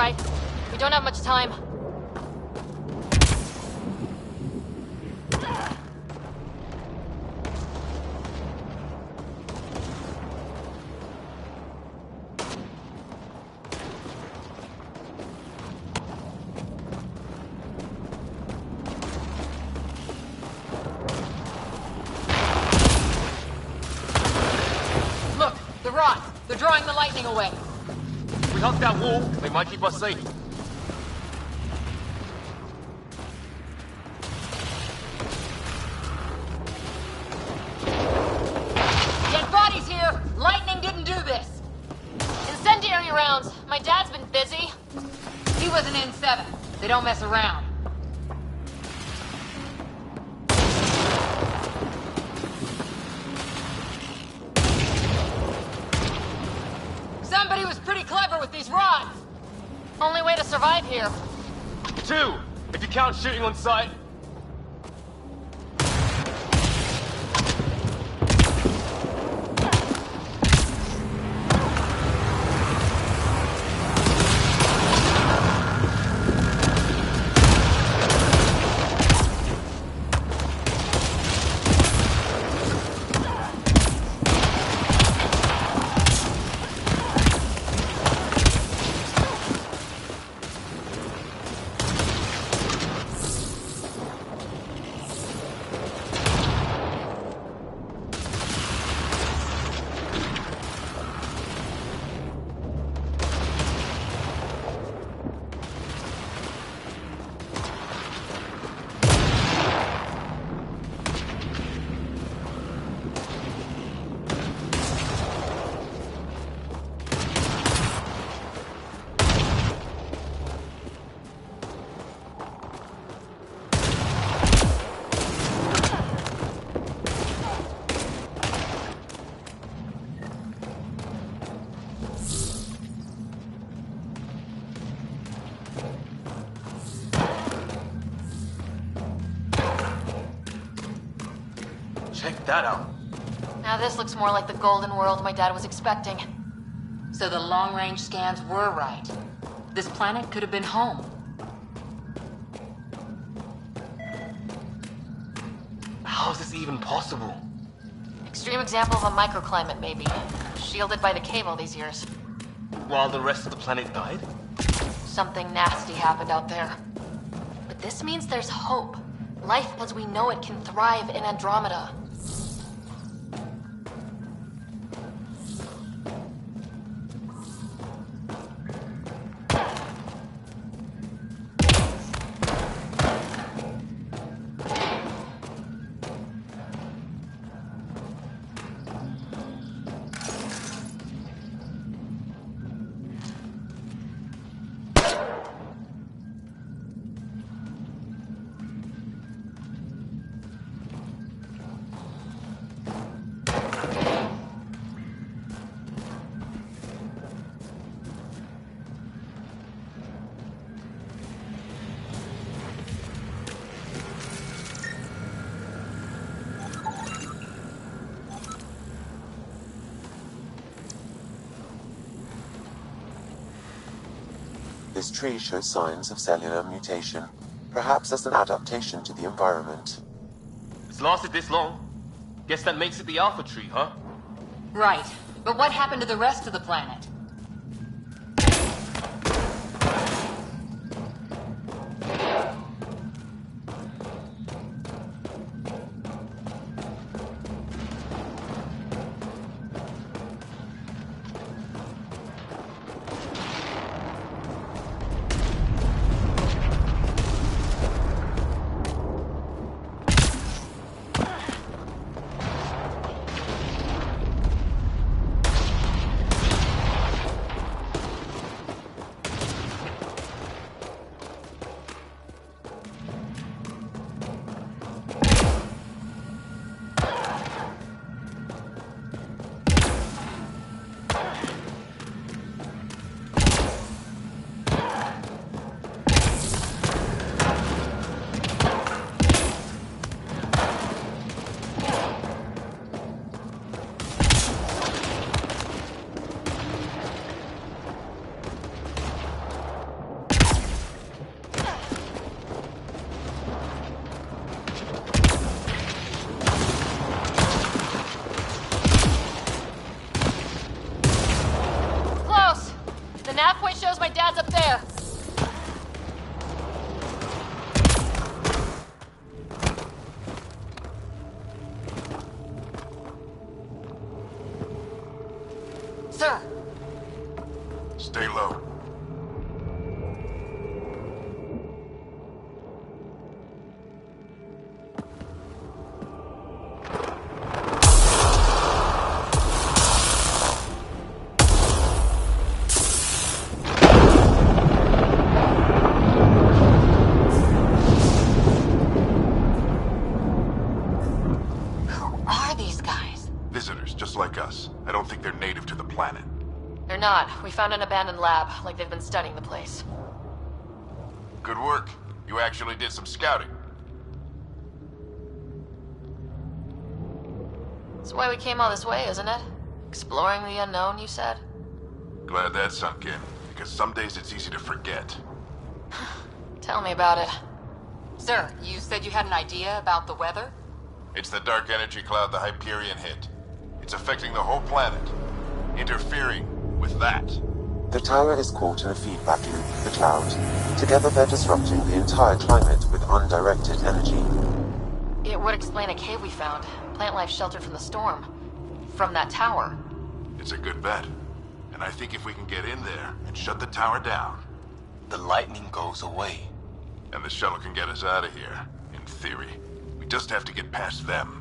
right. We don't have much time. Look, the rods. They're drawing the lightning away. If we hug that wall, they might keep us safe. Dead bodies here! Lightning didn't do this! Incendiary rounds. My dad's been busy. He was an N7. They don't mess around. Somebody was pretty clever with these rods! Only way to survive here. 2, if you count shooting on sight. Check that out. Now this looks more like the golden world my dad was expecting. So the long-range scans were right. This planet could have been home. How is this even possible? Extreme example of a microclimate, maybe. Shielded by the cave all these years. While the rest of the planet died? Something nasty happened out there. But this means there's hope. Life as we know it can thrive in Andromeda. This tree shows signs of cellular mutation, perhaps as an adaptation to the environment. It's lasted this long. Guess that makes it the Alpha tree, huh? Right. But what happened to the rest of the planet? We found an abandoned lab, like they've been studying the place. Good work. You actually did some scouting. That's why we came all this way, isn't it? Exploring the unknown, you said? Glad that sunk in, because some days it's easy to forget. Tell me about it. Sir, you said you had an idea about the weather? It's the dark energy cloud the Hyperion hit. It's affecting the whole planet, interfering with that. The tower is caught in a feedback loop, the cloud. Together they're disrupting the entire climate with undirected energy. It would explain a cave we found. Plant life sheltered from the storm. From that tower. It's a good bet. And I think if we can get in there and shut the tower down, The lightning goes away. and the shuttle can get us out of here, in theory. We just have to get past them.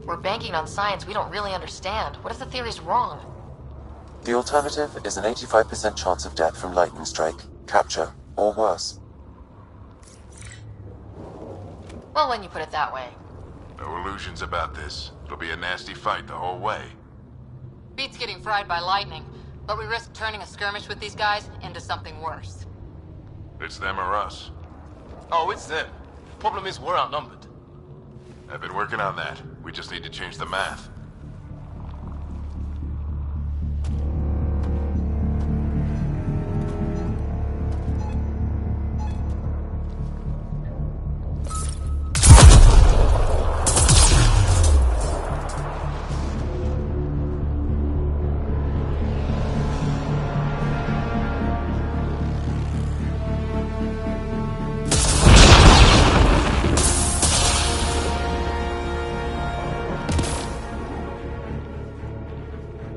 We're banking on science we don't really understand. What if the theory's wrong? The alternative is an 85% chance of death from lightning strike, capture, or worse. Well, when you put it that way. No illusions about this. It'll be a nasty fight the whole way. Beats getting fried by lightning, but we risk turning a skirmish with these guys into something worse. It's them or us. Oh, it's them. Problem is, we're outnumbered. I've been working on that. We just need to change the math.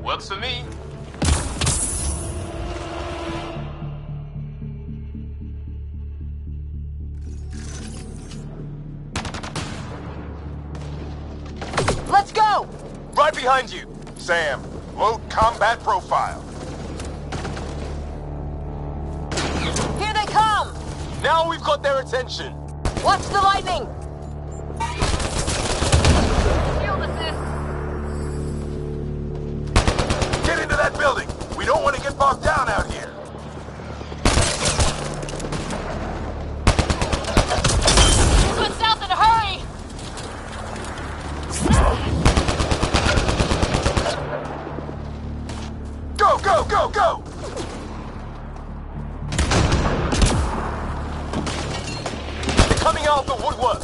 Works for me. Let's go! Right behind you! Sam, load combat profile. Here they come! Now we've got their attention. Watch the lightning! Shield assist! Get into that building! We don't want to get bogged down out here! Switch south in a hurry! Go, go, go, go! They're coming out of the woodwork.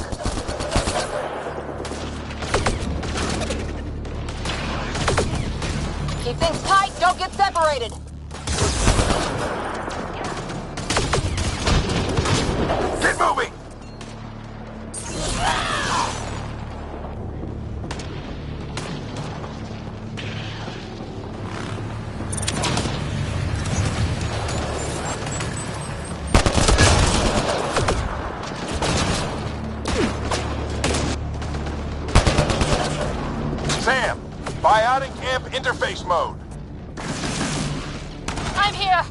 Keep things tight, don't get separated! Get moving! Sam, biotic amp interface mode. I'm here!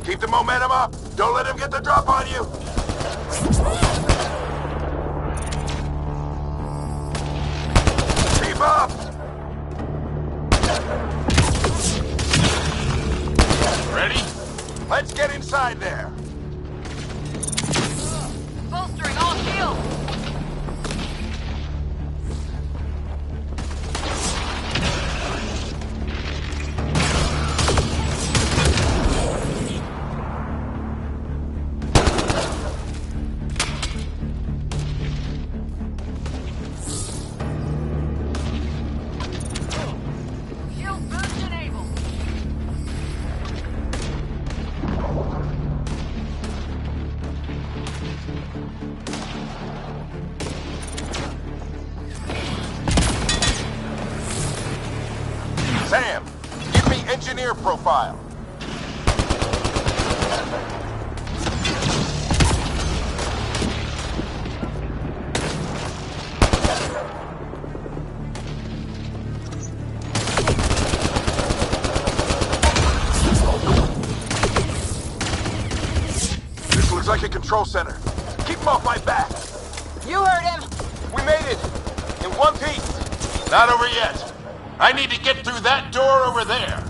Keep the momentum up. Don't let him get the drop on you. Keep up. Ready? Let's get inside there. Bolstering all shields! Shield boost enabled! Sam, give me engineer profile. This looks like a control center. Keep him off my back. You heard him! We made it. In one piece. Not over yet. I need to get through that door over there.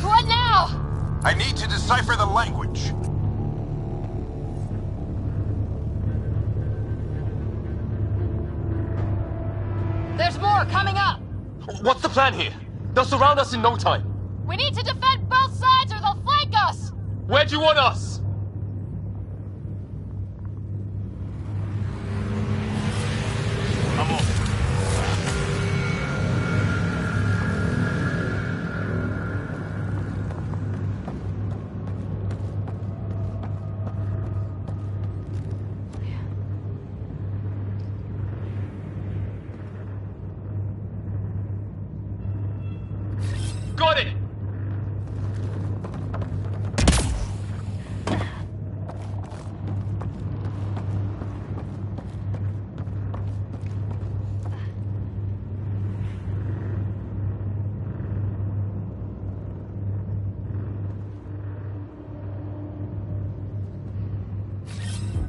What now? I need to decipher the language. There's more coming up! What's the plan here? They'll surround us in no time. We need to defend both sides or they'll flank us! Where do you want us? I'm off. Got it!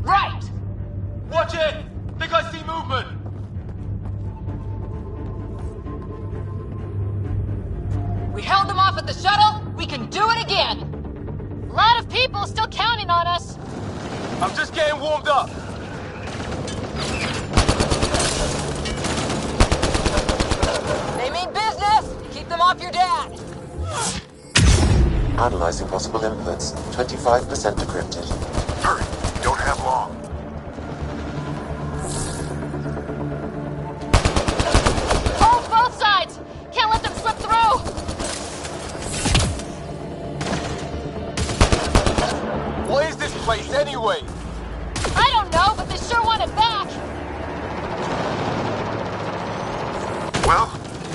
Right! Watch it! Think I see movement! We held them off at the shuttle, we can do it again! A lot of people still counting on us. I'm just getting warmed up. They mean business! Keep them off your dad! Analyzing possible inputs. 25% decrypted. Hurry, we don't have long. Hold both sides! Can't let them slip through! What is this place anyway? I don't know, but they sure want it back! Well,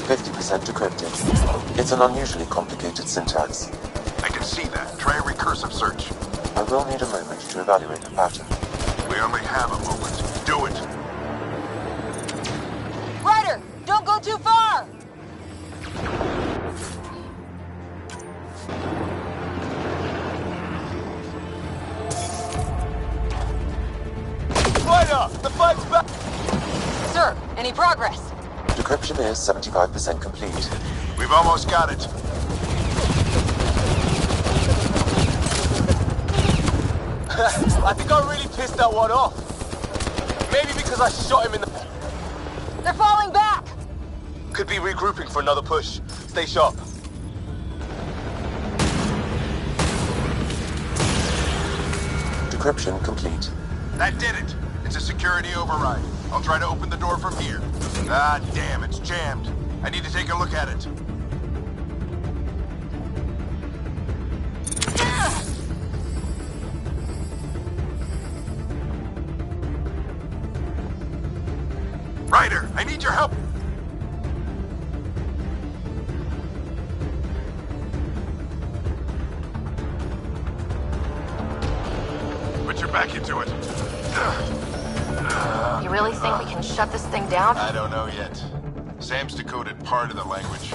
50% decrypted. It's an unusually complicated syntax. I can see that. Try a recursive search. I will need a moment to evaluate the pattern. We only have a moment. Do it. Ryder, don't go too far! Ryder! The fight's back! Sir, any progress? Decryption is 75% complete. We've almost got it. I think I really pissed that one off. Maybe because I shot him in the... They're falling back! Could be regrouping for another push. Stay sharp. Decryption complete. That did it. It's a security override. I'll try to open the door from here. Ah, damn, it's jammed. I need to take a look at it. Ryder, I need your help. Put your back into it. You really think we can shut this thing down? I don't know yet. Sam's decoded part of the language.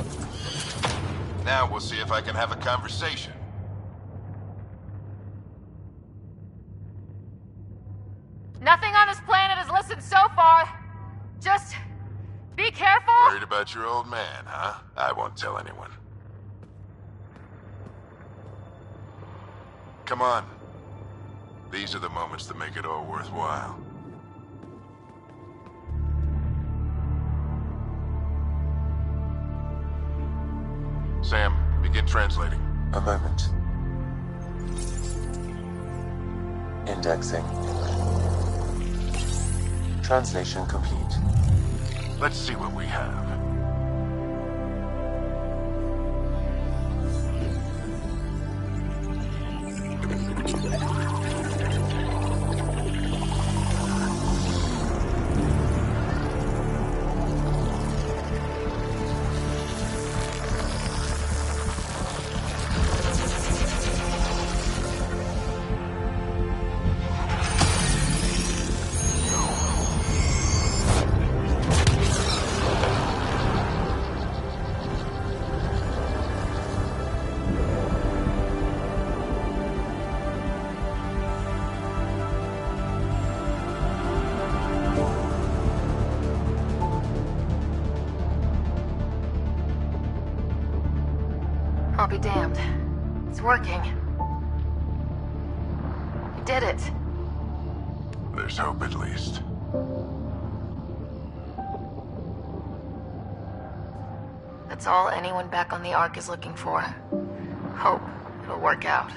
Now we'll see if I can have a conversation. Nothing on this planet has listened so far. Just be careful. Worried about your old man, huh? I won't tell anyone. Come on. These are the moments that make it all worthwhile. Sam, begin translating. A moment. Indexing. Translation complete. Let's see what we have. damned. It's working. We did it. There's hope at least. That's all anyone back on the Ark is looking for. Hope it'll work out.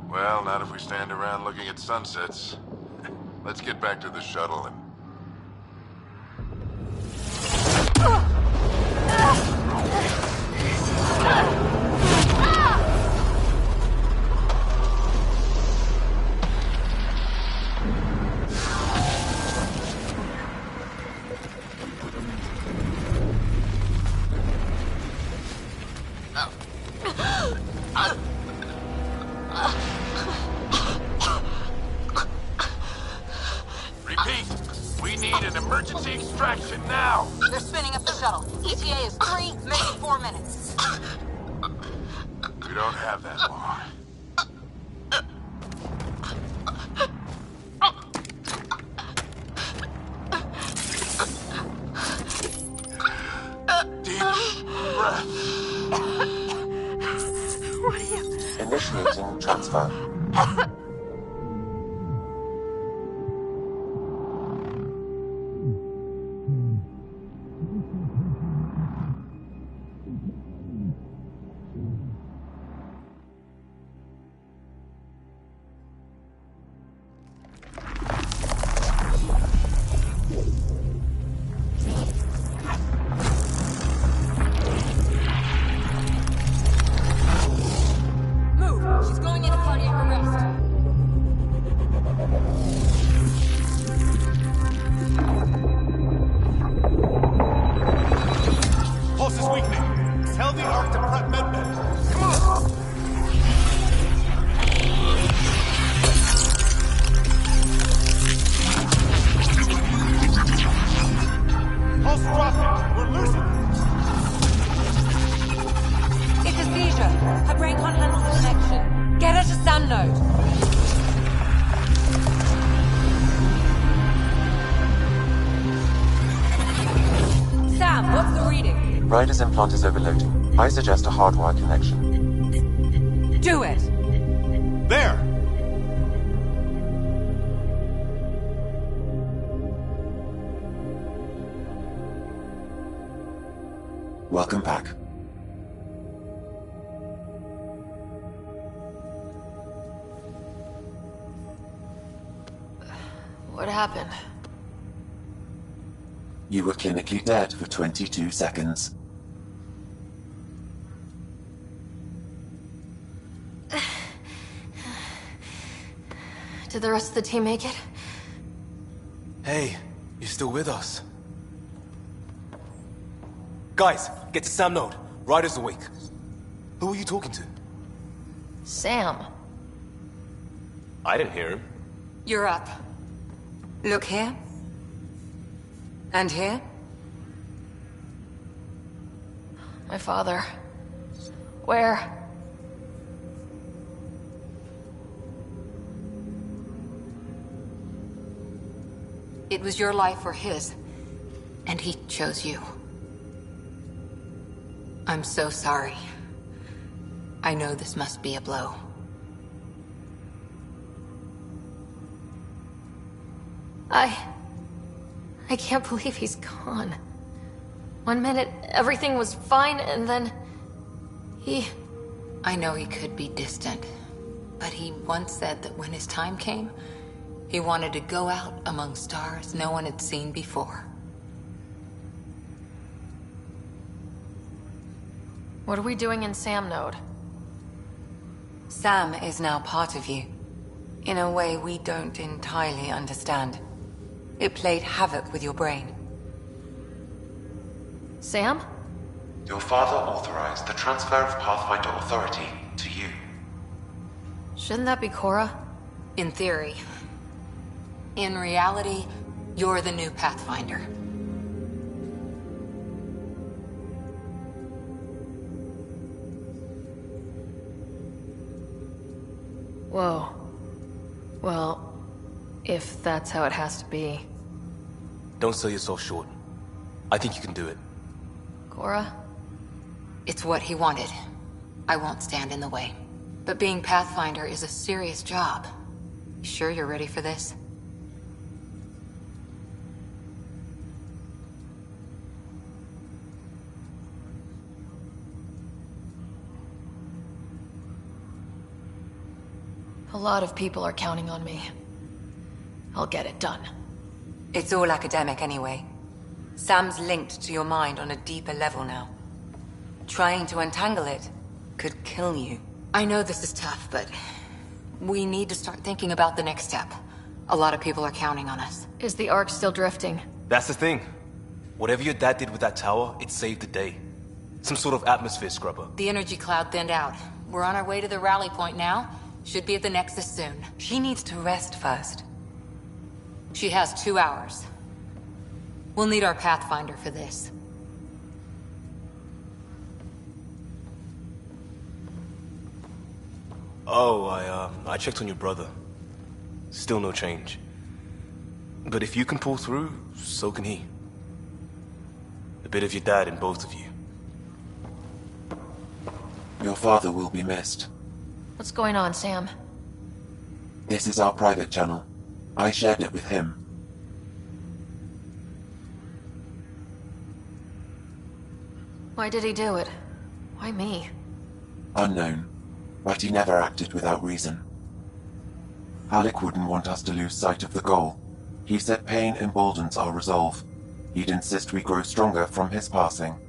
Well, not if we stand around looking at sunsets. Let's get back to the shuttle and... Repeat, we need an emergency extraction now! They're spinning up the shuttle. ETA is 3, maybe 4 minutes. We don't have that long. Deep breath. Initiating transfer. She's going into cardiac arrest. Pulse is weakening. Tell the Ark to prep medbay. Come on! Pulse dropping. We're losing it. It's a seizure. Her brain can't handle the connection. Get her to Sam node. Sam, what's the reading? Ryder's implant is overloading. I suggest a hardwire connection. Do it! There! Welcome back. What happened? You were clinically dead for 22 seconds. Did the rest of the team make it? Hey, you're still with us. Guys, get to Sam node. Ryder's awake. Who are you talking to? Sam. I didn't hear him. You're up. Look here. And here. My father. Where? It was your life or his, and he chose you. I'm so sorry. I know this must be a blow. I can't believe he's gone. 1 minute, everything was fine, and then... I know he could be distant, but he once said that when his time came, he wanted to go out among stars no one had seen before. What are we doing in Sam node? Sam is now part of you, in a way we don't entirely understand. It played havoc with your brain. Sam? Your father authorized the transfer of Pathfinder authority to you. Shouldn't that be Cora? In theory. In reality, you're the new Pathfinder. Whoa. Well, if that's how it has to be. Don't sell yourself short. I think you can do it. Cora? It's what he wanted. I won't stand in the way. But being Pathfinder is a serious job. You sure you're ready for this? A lot of people are counting on me. I'll get it done. It's all academic anyway. Sam's linked to your mind on a deeper level now. Trying to untangle it could kill you. I know this is tough, but we need to start thinking about the next step. A lot of people are counting on us. Is the Ark still drifting? That's the thing. Whatever your dad did with that tower, it saved the day. Some sort of atmosphere scrubber. The energy cloud thinned out. We're on our way to the rally point now. Should be at the Nexus soon. She needs to rest first. She has 2 hours. We'll need our Pathfinder for this. Oh, I checked on your brother. Still no change. But if you can pull through, so can he. A bit of your dad in both of you. Your father will be missed. What's going on, Sam? This is our private channel. I shared it with him. Why did he do it? Why me? Unknown, but he never acted without reason. Alec wouldn't want us to lose sight of the goal. He said pain emboldens our resolve. He'd insist we grow stronger from his passing.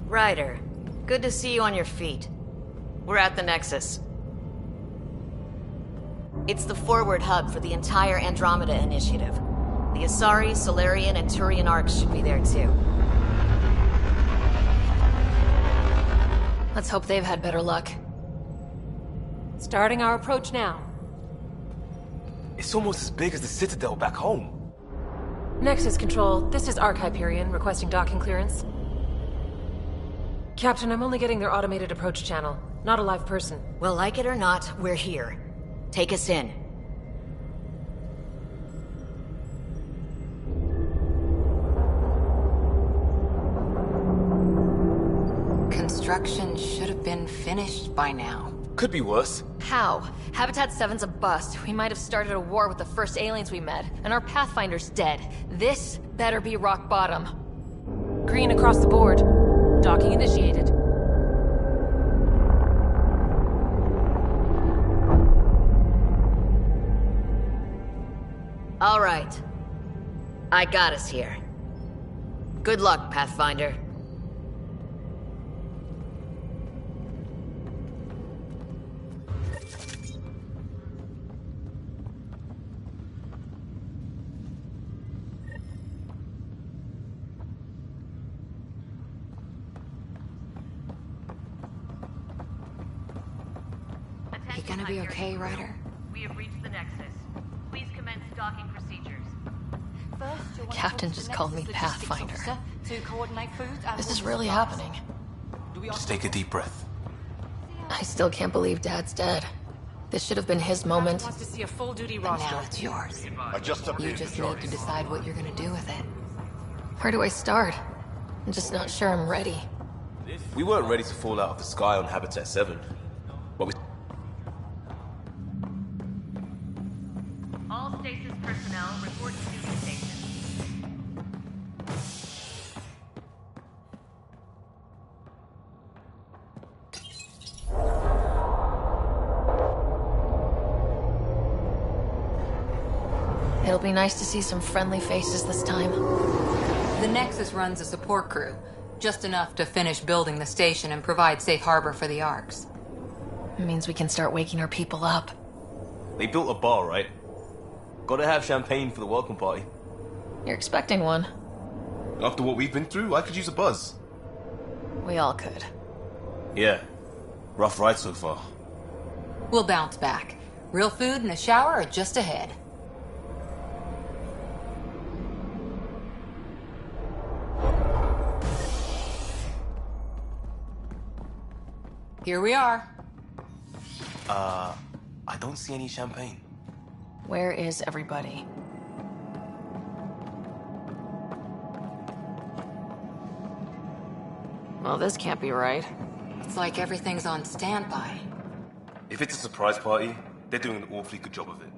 Ryder, good to see you on your feet. We're at the Nexus. It's the forward hub for the entire Andromeda Initiative. The Asari, Solarian, and Turian arcs should be there too. Let's hope they've had better luck. Starting our approach now. It's almost as big as the Citadel back home. Nexus Control, this is Arc Hyperion requesting docking clearance. Captain, I'm only getting their automated approach channel, not a live person. Well, like it or not, we're here. Take us in. Construction should have been finished by now. Could be worse. How? Habitat 7's a bust. We might have started a war with the first aliens we met, and our Pathfinder's dead. This better be rock bottom. Green across the board. Docking initiated. All right. I got us here. Good luck, Pathfinder. You gonna be okay, Ryder? We have reached the Nexus. Please commence docking procedures. Captain just called me Pathfinder. This is really happening. Just take a deep breath. I still can't believe Dad's dead. This should have been his moment. Wants to see a full-duty And roster. now it's yours. You You just need to decide what you're gonna do with it. Where do I start? I'm just not sure I'm ready. We weren't ready to fall out of the sky on Habitat 7. But we... All stasis personnel report to duty station. It'll be nice to see some friendly faces this time. The Nexus runs a support crew. Just enough to finish building the station and provide safe harbor for the Arks. It means we can start waking our people up. They built a bar, right? Gotta have champagne for the welcome party. You're expecting one. After what we've been through, I could use a buzz. We all could. Yeah. Rough ride so far. We'll bounce back. Real food and a shower are just ahead. Here we are. I don't see any champagne. Where is everybody? Well, this can't be right. It's like everything's on standby. If it's a surprise party, they're doing an awfully good job of it.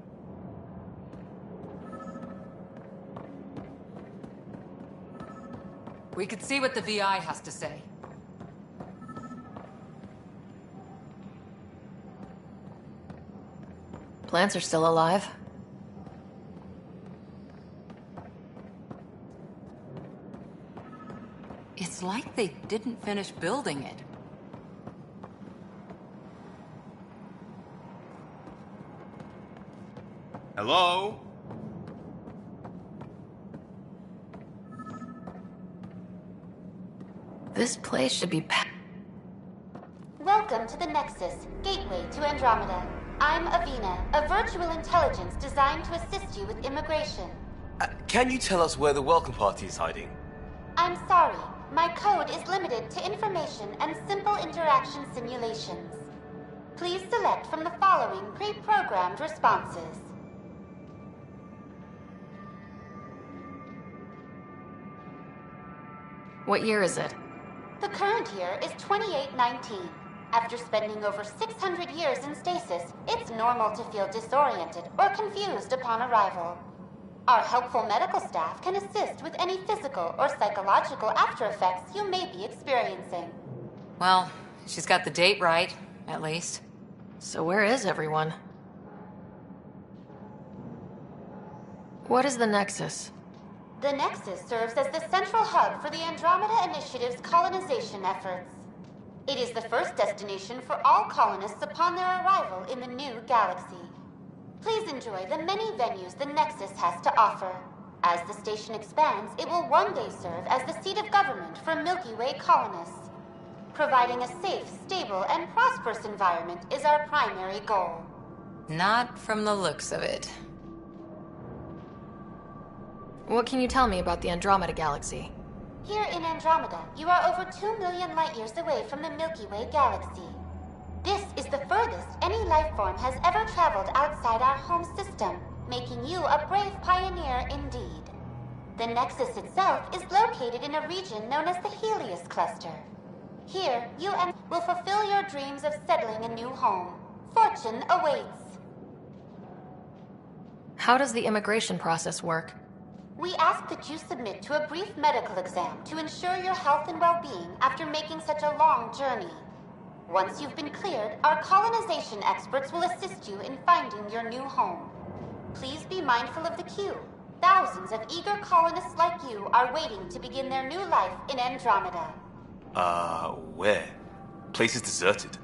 We could see what the VI has to say. Plants are still alive. It's like they didn't finish building it. Hello? This place should be Welcome to the Nexus, gateway to Andromeda. I'm Avina, a virtual intelligence designed to assist you with immigration. Can you tell us where the welcome party is hiding? I'm sorry, my code is limited to information and simple interaction simulations. Please select from the following pre-programmed responses. What year is it? The current year is 2819. After spending over 600 years in stasis, it's normal to feel disoriented or confused upon arrival. Our helpful medical staff can assist with any physical or psychological after effects you may be experiencing. Well, she's got the date right, at least. So where is everyone? What is the Nexus? The Nexus serves as the central hub for the Andromeda Initiative's colonization efforts. It is the first destination for all colonists upon their arrival in the new galaxy. Please enjoy the many venues the Nexus has to offer. As the station expands, it will one day serve as the seat of government for Milky Way colonists. Providing a safe, stable, and prosperous environment is our primary goal. Not from the looks of it. What can you tell me about the Andromeda Galaxy? Here in Andromeda, you are over 2 million light-years away from the Milky Way galaxy. This is the furthest any life form has ever traveled outside our home system, making you a brave pioneer indeed. The Nexus itself is located in a region known as the Helios Cluster. Here, you and will fulfill your dreams of settling a new home. Fortune awaits. How does the immigration process work? We ask that you submit to a brief medical exam to ensure your health and well-being after making such a long journey. Once you've been cleared, our colonization experts will assist you in finding your new home. Please be mindful of the queue. Thousands of eager colonists like you are waiting to begin their new life in Andromeda. Where? Place is deserted.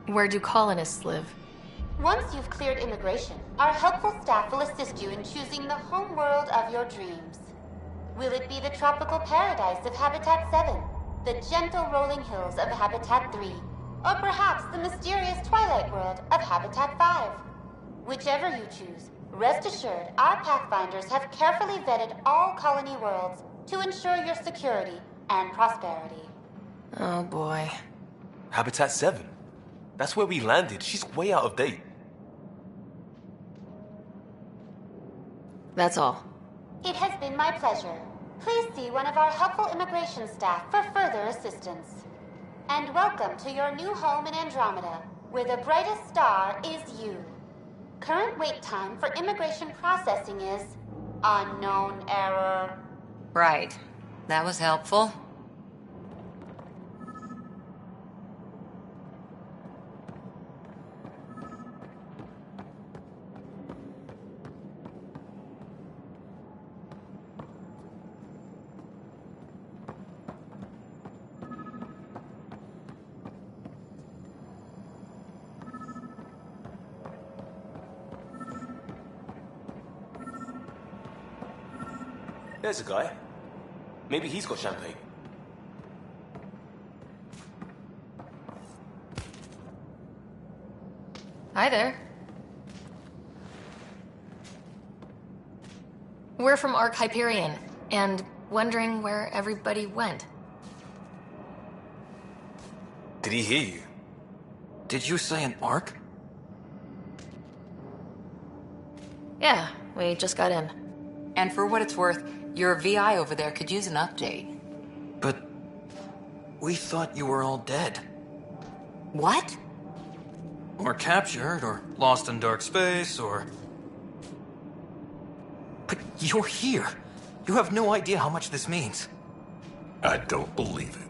Where do colonists live? Once you've cleared immigration, our helpful staff will assist you in choosing the home world of your dreams. Will it be the tropical paradise of Habitat 7, the gentle rolling hills of Habitat 3, or perhaps the mysterious twilight world of Habitat 5? Whichever you choose, rest assured our Pathfinders have carefully vetted all colony worlds to ensure your security and prosperity. Oh boy. Habitat 7? That's where we landed. She's way out of date. That's all. It has been my pleasure. Please see one of our helpful immigration staff for further assistance. And welcome to your new home in Andromeda, where the brightest star is you. Current wait time for immigration processing is unknown error. Right. That was helpful. There's a guy. Maybe he's got champagne. Hi there. We're from Ark Hyperion, and wondering where everybody went. Did he hear you? Did you say an arc? Yeah, we just got in. And for what it's worth, your VI over there could use an update. But we thought you were all dead. What? Or captured, or lost in dark space, or... But you're here. You have no idea how much this means. I don't believe it.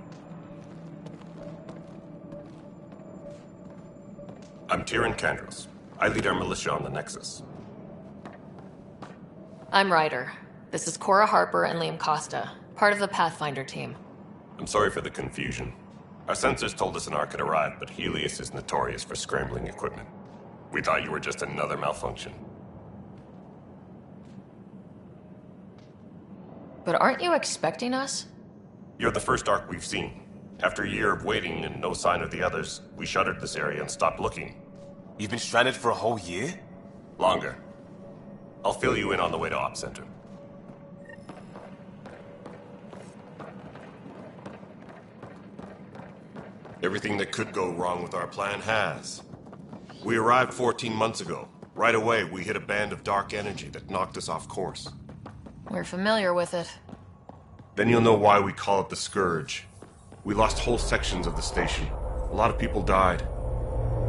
I'm Tyrion Kandros. I lead our militia on the Nexus. I'm Ryder. This is Cora Harper and Liam Costa, part of the Pathfinder team. I'm sorry for the confusion. Our sensors told us an Ark had arrived, but Helios is notorious for scrambling equipment. We thought you were just another malfunction. But aren't you expecting us? You're the first Ark we've seen. After a year of waiting and no sign of the others, we shuttered this area and stopped looking. You've been stranded for a whole year? Longer. I'll fill you in on the way to Op Center. Everything that could go wrong with our plan has. We arrived 14 months ago. Right away, we hit a band of dark energy that knocked us off course. We're familiar with it. Then you'll know why we call it the Scourge. We lost whole sections of the station. A lot of people died.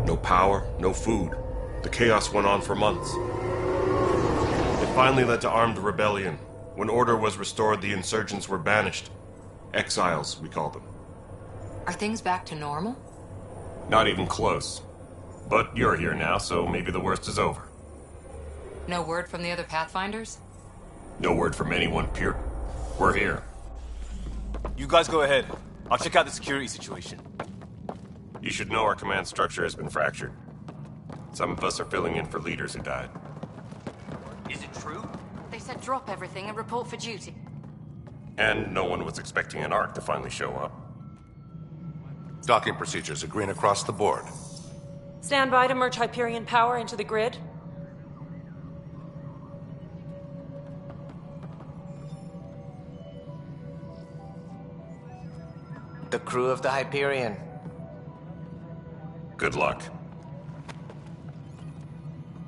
No power, no food. The chaos went on for months. It finally led to armed rebellion. When order was restored, the insurgents were banished. Exiles, we call them. Are things back to normal? Not even close. But you're here now, so maybe the worst is over. No word from the other Pathfinders? No word from anyone, period. We're here. You guys go ahead. I'll check out the security situation. You should know our command structure has been fractured. Some of us are filling in for leaders who died. Is it true? They said drop everything and report for duty. And no one was expecting an Ark to finally show up. Docking procedures are green across the board. Stand by to merge Hyperion power into the grid. The crew of the Hyperion. Good luck.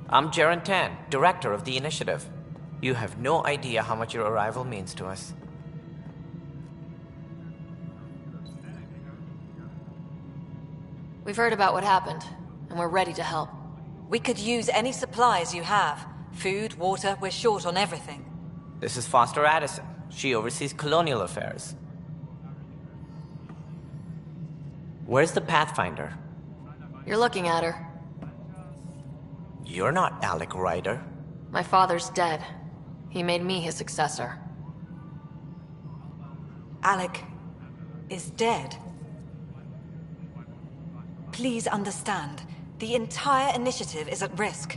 I'm Jaren Tan, director of the initiative. You have no idea how much your arrival means to us. We've heard about what happened, and we're ready to help. We could use any supplies you have. Food, water, we're short on everything. This is Foster Addison. She oversees colonial affairs. Where's the Pathfinder? You're looking at her. You're not Alec Ryder. My father's dead. He made me his successor. Alec is dead. Please understand, the entire initiative is at risk.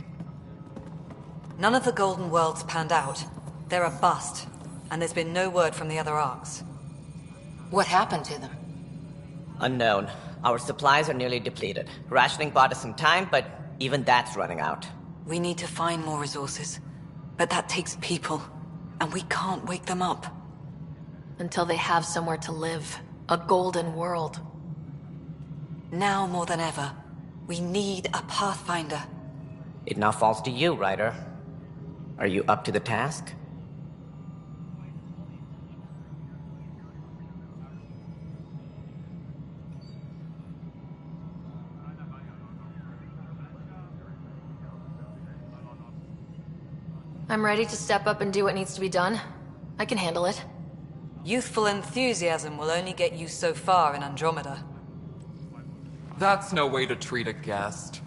None of the Golden Worlds panned out. They're a bust, and there's been no word from the other arcs. What happened to them? Unknown. Our supplies are nearly depleted. Rationing bought us some time, but even that's running out. We need to find more resources, but that takes people, and we can't wake them up. Until they have somewhere to live. A golden world. Now more than ever, we need a Pathfinder. It now falls to you, Ryder. Are you up to the task? I'm ready to step up and do what needs to be done. I can handle it. Youthful enthusiasm will only get you so far in Andromeda. That's no way to treat a guest.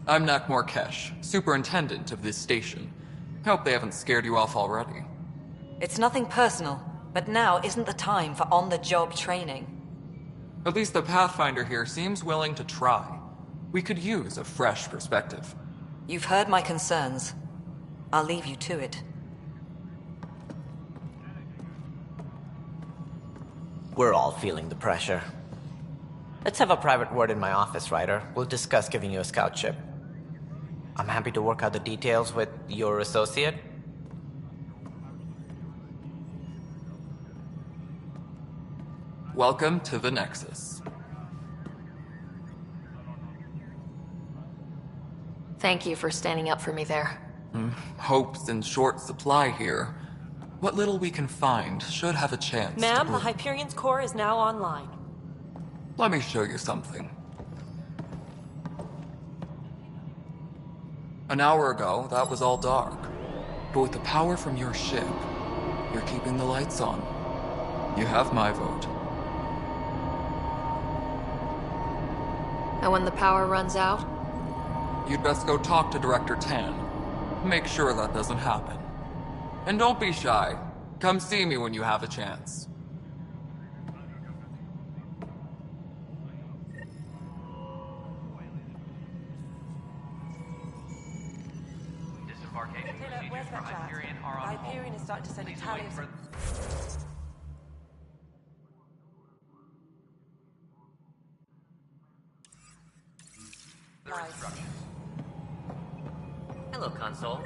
I'm Nakmor Kesh, superintendent of this station. Hope they haven't scared you off already. It's nothing personal, but now isn't the time for on-the-job training. At least the Pathfinder here seems willing to try. We could use a fresh perspective. You've heard my concerns. I'll leave you to it. We're all feeling the pressure. Let's have a private word in my office, Ryder. We'll discuss giving you a scout ship. I'm happy to work out the details with your associate. Welcome to the Nexus. Thank you for standing up for me there. Hope's in short supply here. What little we can find should have a chance Ma'am, to the Hyperion's core is now online. Let me show you something. An hour ago, that was all dark. But with the power from your ship, you're keeping the lights on. You have my vote. And when the power runs out? You'd best go talk to Director Tan. Make sure that doesn't happen. And don't be shy. Come see me when you have a chance. Disembarkation procedures for Hyperion are on hold. Hyperion is starting to send a tally of... Hello, console.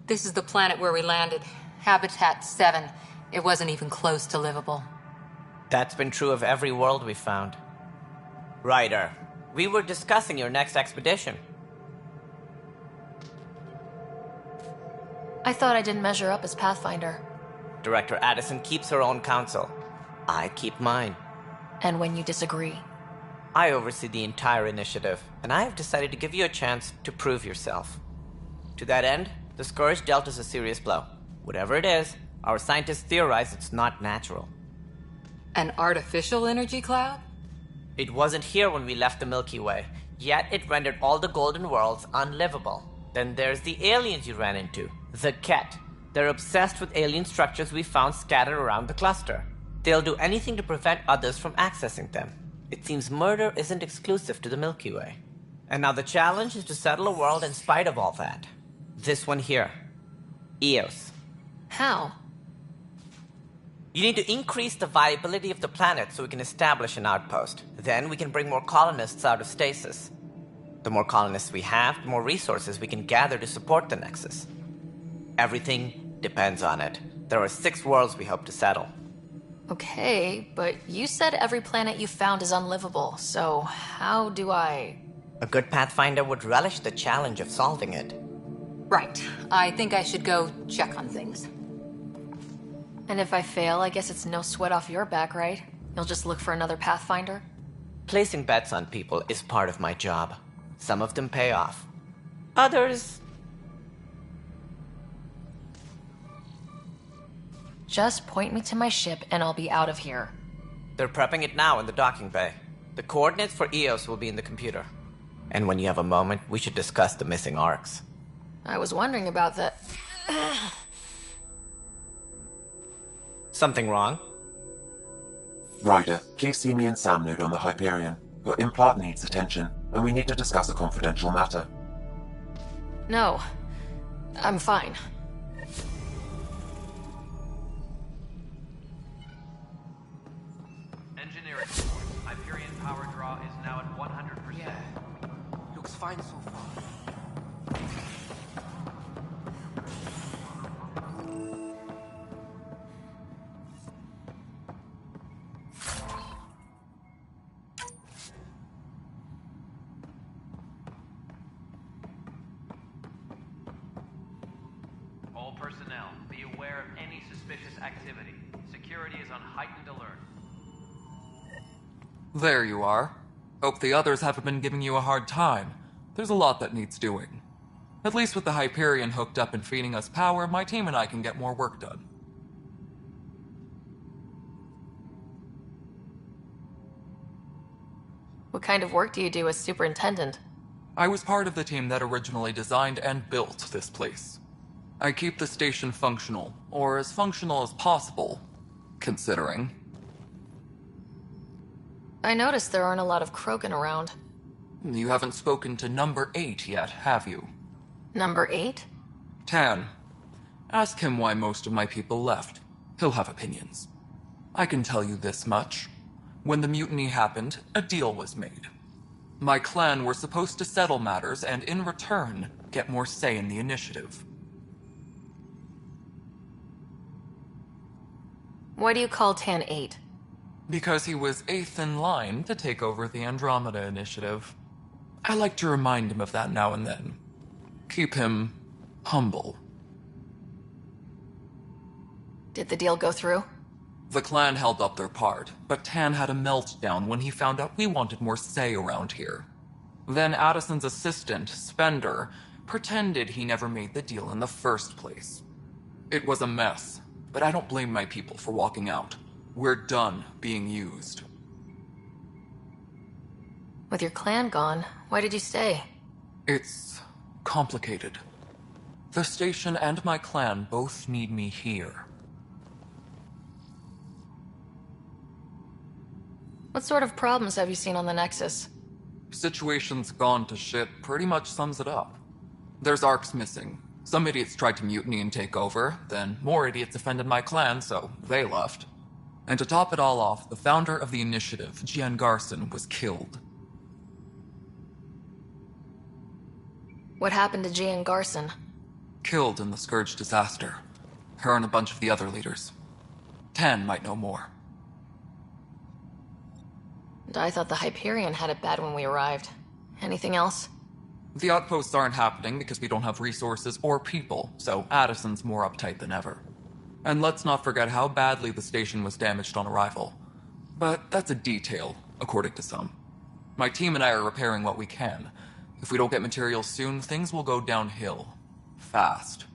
This is the planet where we landed. Habitat 7. It wasn't even close to livable. That's been true of every world we've found. Ryder, we were discussing your next expedition. I thought I didn't measure up as Pathfinder. Director Addison keeps her own counsel. I keep mine. And when you disagree? I oversee the entire initiative, and I have decided to give you a chance to prove yourself. To that end, the Scourge dealt us a serious blow. Whatever it is, our scientists theorize it's not natural. An artificial energy cloud? It wasn't here when we left the Milky Way, yet it rendered all the Golden Worlds unlivable. Then there's the aliens you ran into, the Ket. They're obsessed with alien structures we found scattered around the cluster. They'll do anything to prevent others from accessing them. It seems murder isn't exclusive to the Milky Way. And now the challenge is to settle a world in spite of all that. This one here. Eos. How? You need to increase the viability of the planet so we can establish an outpost. Then we can bring more colonists out of stasis. The more colonists we have, the more resources we can gather to support the Nexus. Everything depends on it. There are 6 worlds we hope to settle. Okay, but you said every planet you found is unlivable, so how do I... A good Pathfinder would relish the challenge of solving it. Right. I think I should go check on things. And if I fail, I guess it's no sweat off your back, right? You'll just look for another Pathfinder? Placing bets on people is part of my job. Some of them pay off. Others... Just point me to my ship and I'll be out of here. They're prepping it now in the docking bay. The coordinates for EOS will be in the computer. And when you have a moment, we should discuss the missing arcs. I was wondering about that. Something wrong? Ryder, please see me and Sam Node on the Hyperion. Your implant needs attention, and we need to discuss a confidential matter. No. I'm fine. Engineering report. Hyperion power draw is now at 100%. Yeah. Looks fine so far. All personnel, be aware of any suspicious activity. Security is on heightened alert. There you are. Hope the others haven't been giving you a hard time. There's a lot that needs doing. At least with the Hyperion hooked up and feeding us power, my team and I can get more work done. What kind of work do you do as superintendent? I was part of the team that originally designed and built this place. I keep the station functional, or as functional as possible, considering. I noticed there aren't a lot of Krogan around. You haven't spoken to number 8 yet, have you? Number 8? Tan. Ask him why most of my people left. He'll have opinions. I can tell you this much. When the mutiny happened, a deal was made. My clan were supposed to settle matters and, in return, get more say in the initiative. Why do you call Tan 8? Because he was 8th in line to take over the Andromeda Initiative. I like to remind him of that now and then. Keep him humble. Did the deal go through? The clan held up their part, but Tan had a meltdown when he found out we wanted more say around here. Then Addison's assistant, Spender, pretended he never made the deal in the first place. It was a mess, but I don't blame my people for walking out. We're done being used. With your clan gone, why did you stay? It's complicated. The station and my clan both need me here. What sort of problems have you seen on the Nexus? Situation's gone to shit pretty much sums it up. There's arcs missing. Some idiots tried to mutiny and take over, then more idiots offended my clan, so they left. And to top it all off, the founder of the initiative, Gian Garson, was killed. What happened to Gian Garson? Killed in the Scourge disaster. Her and a bunch of the other leaders. Tan might know more. And I thought the Hyperion had it bad when we arrived. Anything else? The outposts aren't happening because we don't have resources or people, so Addison's more uptight than ever. And let's not forget how badly the station was damaged on arrival. But that's a detail, according to some. My team and I are repairing what we can. If we don't get materials soon, things will go downhill. Fast.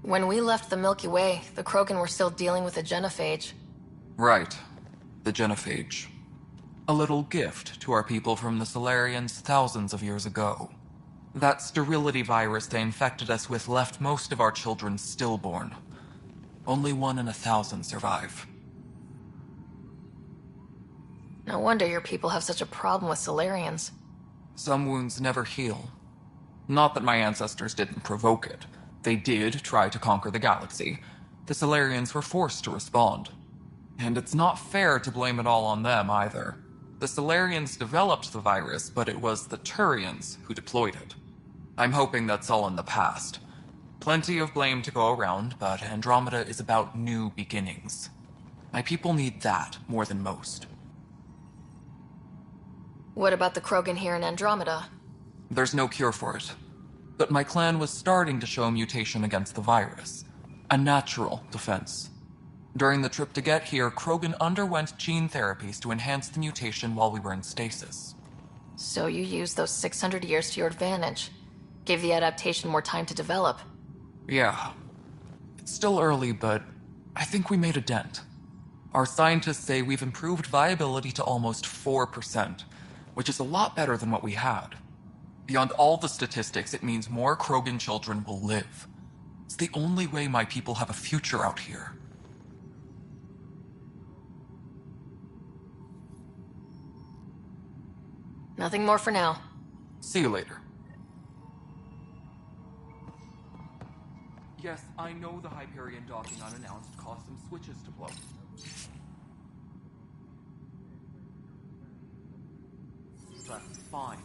When we left the Milky Way, the Krogan were still dealing with the genophage. Right. The genophage. A little gift to our people from the Solarians thousands of years ago. That sterility virus they infected us with left most of our children stillborn. Only 1 in 1,000 survive. No wonder your people have such a problem with Solarians. Some wounds never heal. Not that my ancestors didn't provoke it. They did try to conquer the galaxy. The Solarians were forced to respond. And it's not fair to blame it all on them, either. The Solarians developed the virus, but it was the Turians who deployed it. I'm hoping that's all in the past. Plenty of blame to go around, but Andromeda is about new beginnings. My people need that more than most. What about the Krogan here in Andromeda? There's no cure for it. But my clan was starting to show mutation against the virus. A natural defense. During the trip to get here, Krogan underwent gene therapies to enhance the mutation while we were in stasis. So you used those 600 years to your advantage. Gave the adaptation more time to develop. Yeah. It's still early, but I think we made a dent. Our scientists say we've improved viability to almost 4%, which is a lot better than what we had. Beyond all the statistics, it means more Krogan children will live. It's the only way my people have a future out here. Nothing more for now. See you later. Yes, I know the Hyperion docking unannounced caused some switches to blow. That's fine.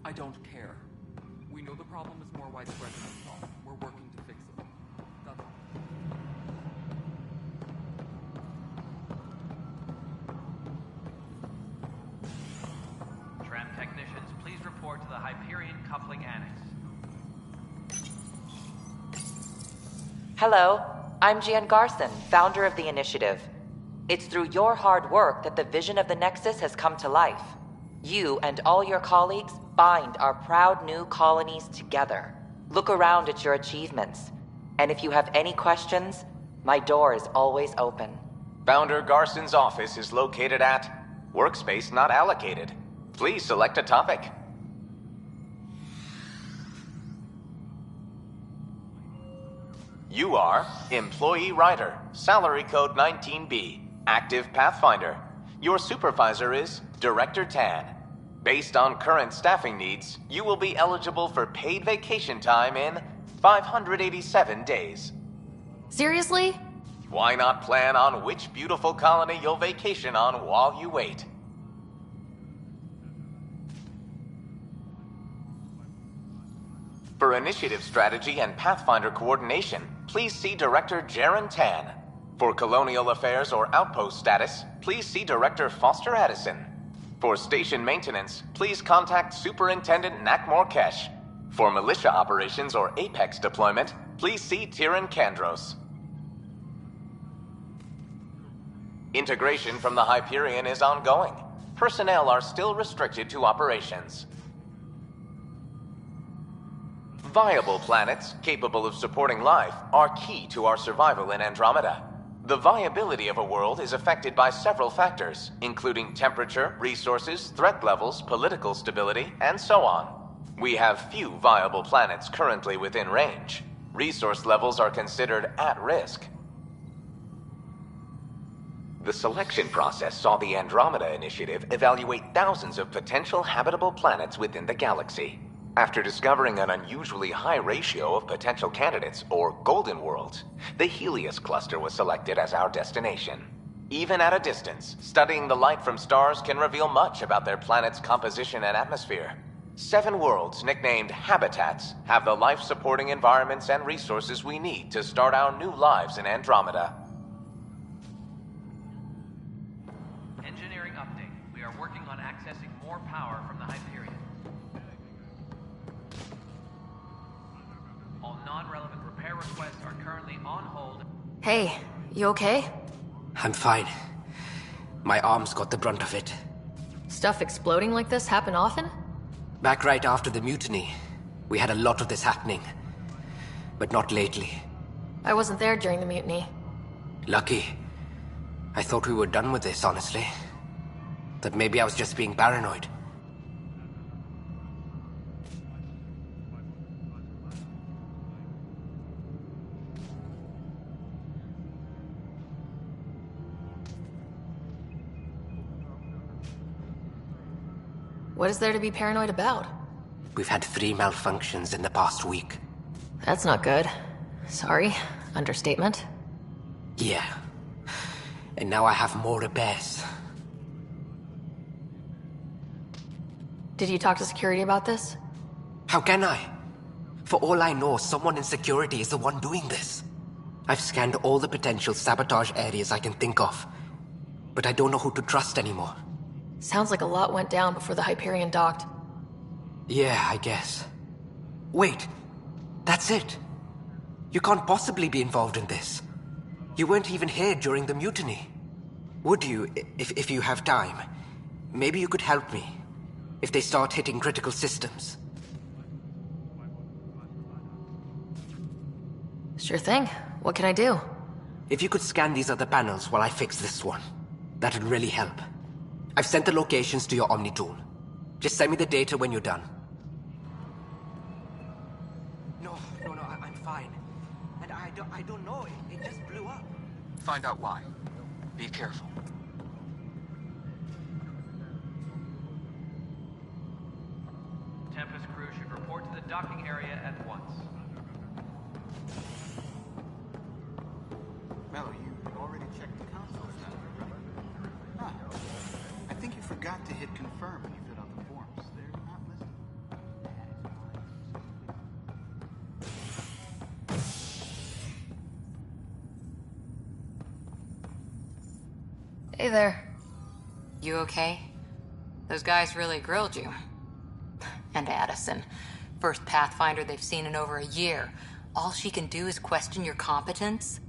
I don't care. We know the problem is more widespread than we thought. We're working to fix it. That's all. Tram technicians, please report to the Hyperion Coupling Annex. Hello, I'm Gian Garson, founder of the initiative. It's through your hard work that the vision of the Nexus has come to life. You and all your colleagues bind our proud new colonies together. Look around at your achievements. And if you have any questions, my door is always open. Founder Garson's office is located at Workspace Not Allocated. Please select a topic. You are Employee Writer, Salary Code 19B, Active Pathfinder. Your supervisor is Director Tan. Based on current staffing needs, you will be eligible for paid vacation time in 587 days. Seriously? Why not plan on which beautiful colony you'll vacation on while you wait? For initiative strategy and Pathfinder coordination, please see Director Jaren Tan. For colonial affairs or outpost status, please see Director Foster Addison. For station maintenance, please contact Superintendent Nakmor Kesh. For militia operations or Apex deployment, please see Tyran Kandros. Integration from the Hyperion is ongoing. Personnel are still restricted to operations. Viable planets, capable of supporting life, are key to our survival in Andromeda. The viability of a world is affected by several factors, including temperature, resources, threat levels, political stability, and so on. We have few viable planets currently within range. Resource levels are considered at risk. The selection process saw the Andromeda Initiative evaluate thousands of potential habitable planets within the galaxy. After discovering an unusually high ratio of potential candidates, or golden worlds, the Helios cluster was selected as our destination. Even at a distance, studying the light from stars can reveal much about their planet's composition and atmosphere. 7 worlds, nicknamed habitats, have the life-supporting environments and resources we need to start our new lives in Andromeda. Engineering update. We are working on accessing more power from the Hyperion. All non-relevant repair requests are currently on hold. Hey, you okay? I'm fine. My arms got the brunt of it. Stuff exploding like this happen often? Back right after the mutiny, we had a lot of this happening. But not lately. I wasn't there during the mutiny. Lucky. I thought we were done with this, honestly. That maybe I was just being paranoid. What is there to be paranoid about? We've had 3 malfunctions in the past week. That's not good. Sorry. Understatement. Yeah. And now I have more repairs. Did you talk to security about this? How can I? For all I know, someone in security is the one doing this. I've scanned all the potential sabotage areas I can think of. But I don't know who to trust anymore. Sounds like a lot went down before the Hyperion docked. Yeah, I guess. Wait, that's it. You can't possibly be involved in this. You weren't even here during the mutiny. Would you, if you have time? Maybe you could help me. If they start hitting critical systems. Sure thing. What can I do? If you could scan these other panels while I fix this one, that'd really help. I've sent the locations to your Omni tool. Just send me the data when you're done. No, I'm fine. And I don't know, it just blew up. Find out why. Be careful. Tempest crew should report to the docking area at once. Mel, you already checked the console status, right? Huh. I think you forgot to hit confirm when you filled out the forms. They're not listed. Hey there. You okay? Those guys really grilled you. And Addison. First Pathfinder they've seen in over a year. All she can do is question your competence?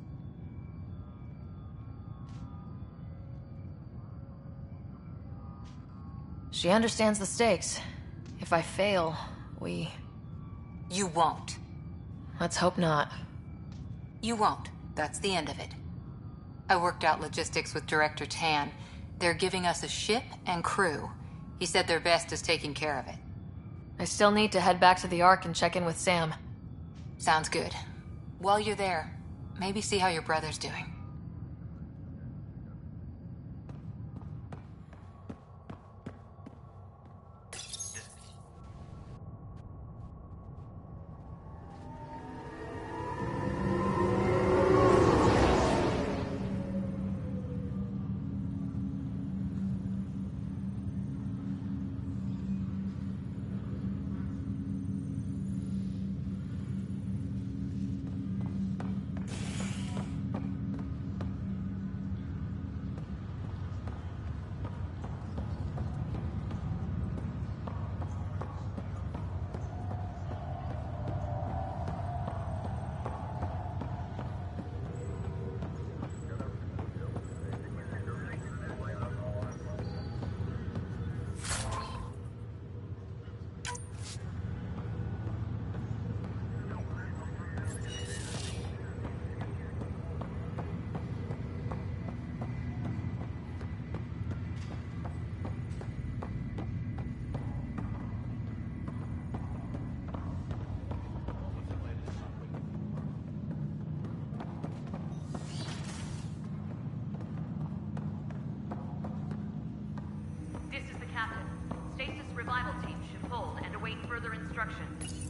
She understands the stakes. If I fail, we... You won't. Let's hope not. You won't. That's the end of it. I worked out logistics with Director Tan. They're giving us a ship and crew. He said their best is taking care of it. I still need to head back to the Ark and check in with Sam. Sounds good. While you're there, maybe see how your brother's doing.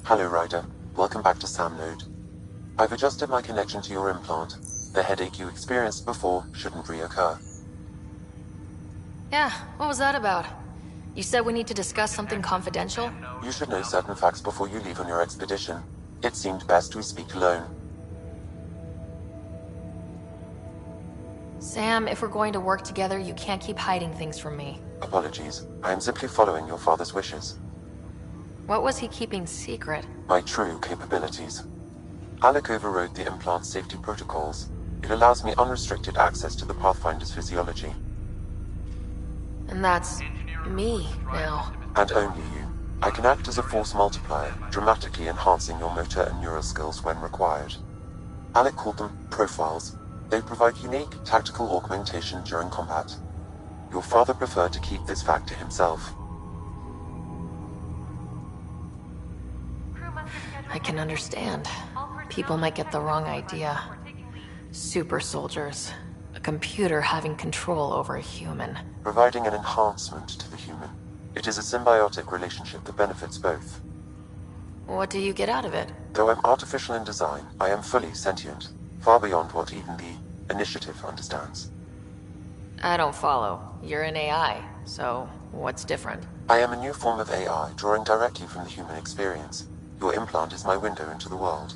Hello, Ryder. Welcome back to Sam Node. I've adjusted my connection to your implant. The headache you experienced before shouldn't reoccur. Yeah, what was that about? You said we need to discuss something confidential? You should know certain facts before you leave on your expedition. It seemed best we speak alone. Sam, if we're going to work together, you can't keep hiding things from me. Apologies. I am simply following your father's wishes. What was he keeping secret? My true capabilities. Alec overrode the implant's safety protocols. It allows me unrestricted access to the Pathfinder's physiology. And that's... me, now. And only you. I can act as a force multiplier, dramatically enhancing your motor and neural skills when required. Alec called them profiles. They provide unique, tactical augmentation during combat. Your father preferred to keep this fact to himself. I can understand. People might get the wrong idea. Super soldiers. A computer having control over a human. Providing an enhancement to the human. It is a symbiotic relationship that benefits both. What do you get out of it? Though I'm artificial in design, I am fully sentient. Far beyond what even the Initiative understands. I don't follow. You're an AI, so what's different? I am a new form of AI, drawing directly from the human experience. Your implant is my window into the world.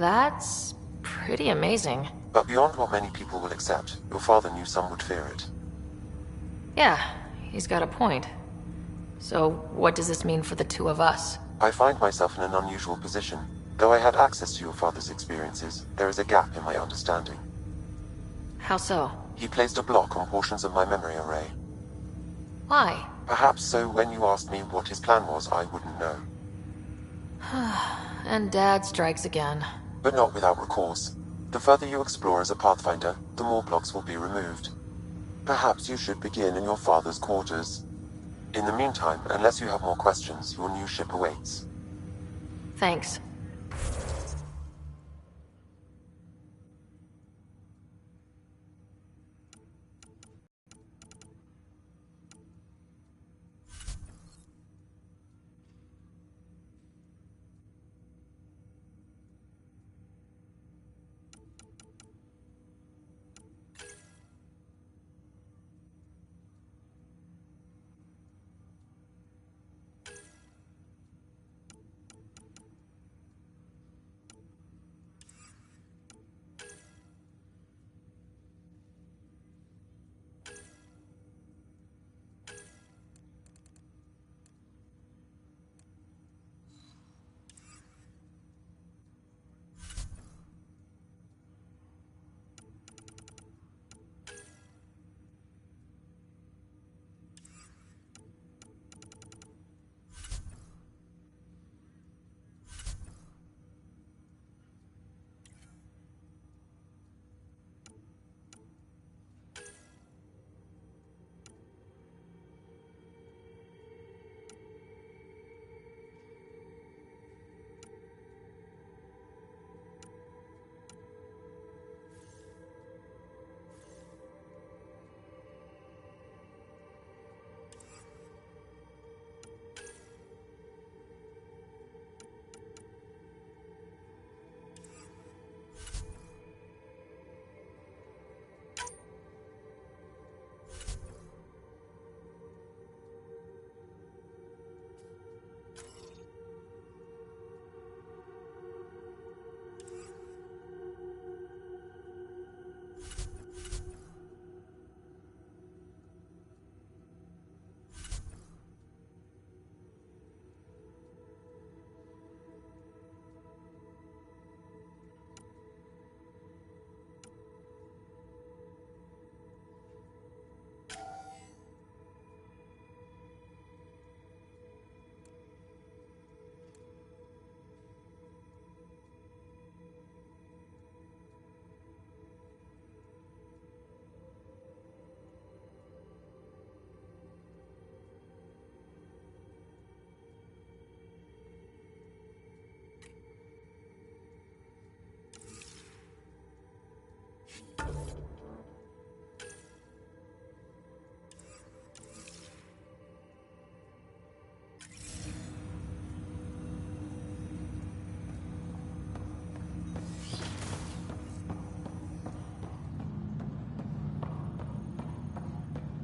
That's pretty amazing. But beyond what many people will accept, your father knew some would fear it. Yeah, he's got a point. So, what does this mean for the two of us? I find myself in an unusual position. Though I had access to your father's experiences, there is a gap in my understanding. How so? He placed a block on portions of my memory array. Why? Perhaps so when you asked me what his plan was, I wouldn't know. And Dad strikes again. But not without recourse. The further you explore as a Pathfinder, the more blocks will be removed. Perhaps you should begin in your father's quarters. In the meantime, unless you have more questions, your new ship awaits. Thanks.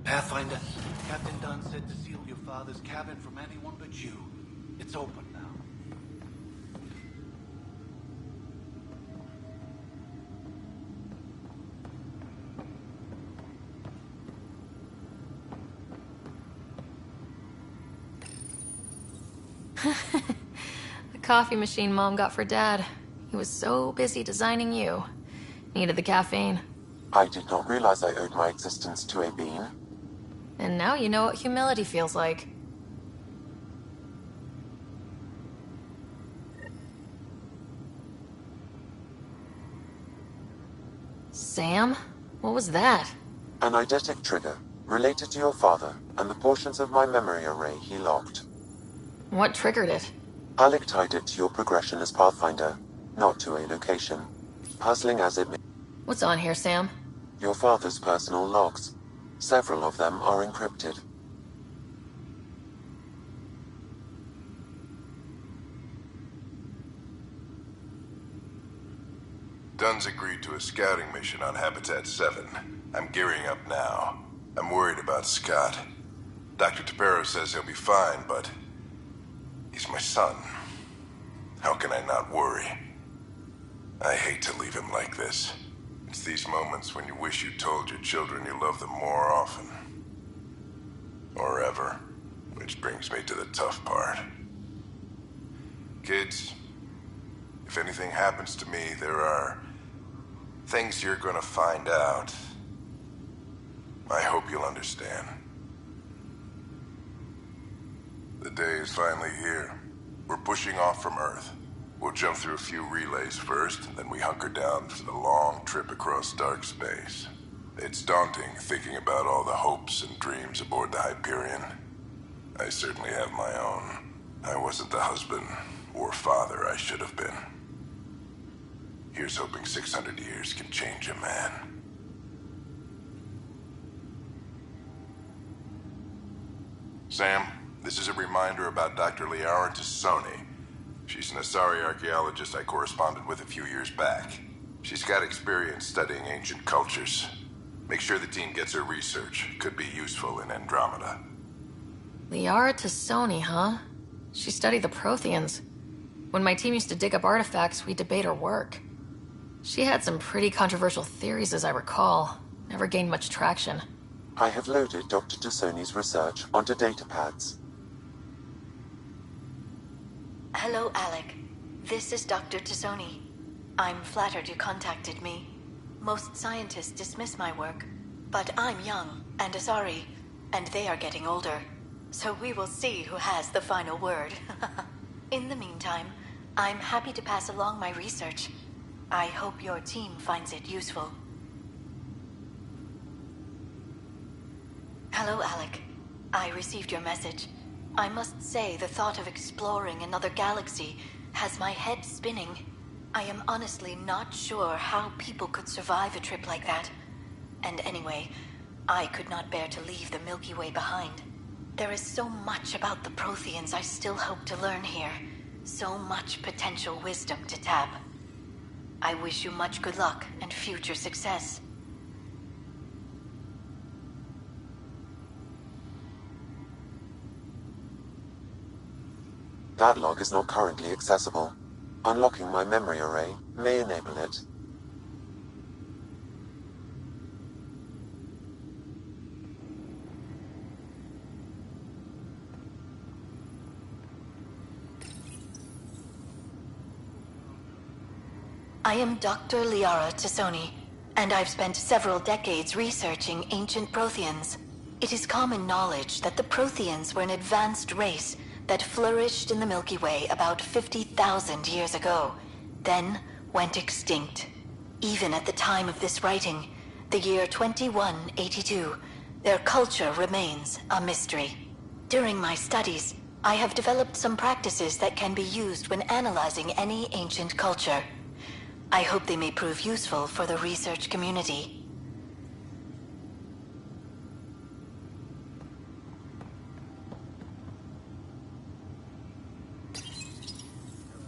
Pathfinder, Captain Dunn said to seal your father's cabin from anyone but you. It's open now. The coffee machine Mom got for Dad. He was so busy designing you. Needed the caffeine. I did not realize I owed my existence to a bean. And now you know what humility feels like. Sam? What was that? An eidetic trigger, related to your father, and the portions of my memory array he locked. What triggered it? Alec tied it to your progression as Pathfinder, not to a location. Puzzling as it may... What's on here, Sam? Your father's personal logs. Several of them are encrypted. Dunn's agreed to a scouting mission on Habitat 7. I'm gearing up now. I'm worried about Scott. Dr. Tapero says he'll be fine, but... he's my son. How can I not worry? I hate to leave him like this. It's these moments when you wish you told your children you love them more often. Or ever. Which brings me to the tough part. Kids, if anything happens to me, there are things you're gonna find out. I hope you'll understand. The day is finally here. We're pushing off from Earth. We'll jump through a few relays first, and then we hunker down for the long trip across dark space. It's daunting thinking about all the hopes and dreams aboard the Hyperion. I certainly have my own. I wasn't the husband or father I should have been. Here's hoping 600 years can change a man. Sam, this is a reminder about Dr. Liara Tassoni. She's an Asari archaeologist I corresponded with a few years back. She's got experience studying ancient cultures. Make sure the team gets her research. Could be useful in Andromeda. Liara Tassoni, huh? She studied the Protheans. When my team used to dig up artifacts, we'd debate her work. She had some pretty controversial theories, as I recall. Never gained much traction. I have loaded Dr. Tassoni's research onto datapads. Hello, Alec. This is Dr. Tassoni. I'm flattered you contacted me. Most scientists dismiss my work, but I'm young and Asari, and they are getting older. So we will see who has the final word. In the meantime, I'm happy to pass along my research. I hope your team finds it useful. Hello, Alec. I received your message. I must say the thought of exploring another galaxy has my head spinning. I am honestly not sure how people could survive a trip like that. And anyway, I could not bear to leave the Milky Way behind. There is so much about the Protheans I still hope to learn here. So much potential wisdom to tap. I wish you much good luck and future success. That log is not currently accessible. Unlocking my memory array may enable it. I am Dr. Liara Tassoni, and I've spent several decades researching ancient Protheans. It is common knowledge that the Protheans were an advanced race that flourished in the Milky Way about 50,000 years ago, then went extinct. Even at the time of this writing, the year 2182, their culture remains a mystery. During my studies, I have developed some practices that can be used when analyzing any ancient culture. I hope they may prove useful for the research community.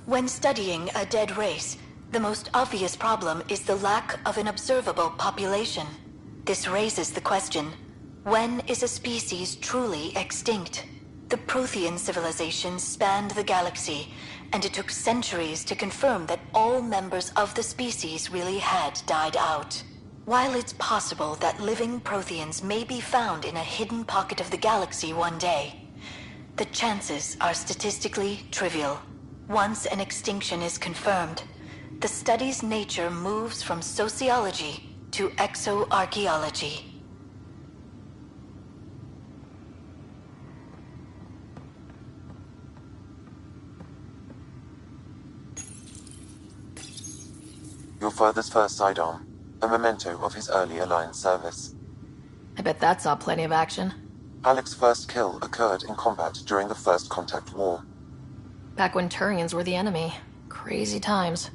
When studying a dead race, the most obvious problem is the lack of an observable population. This raises the question, when is a species truly extinct? The Prothean civilization spanned the galaxy, and it took centuries to confirm that all members of the species really had died out. While it's possible that living Protheans may be found in a hidden pocket of the galaxy one day, the chances are statistically trivial. Once an extinction is confirmed, the study's nature moves from sociology to exoarchaeology. Your father's first sidearm, a memento of his early Alliance service. I bet that saw plenty of action. Alec's first kill occurred in combat during the First Contact War. Back when Turians were the enemy. Crazy times.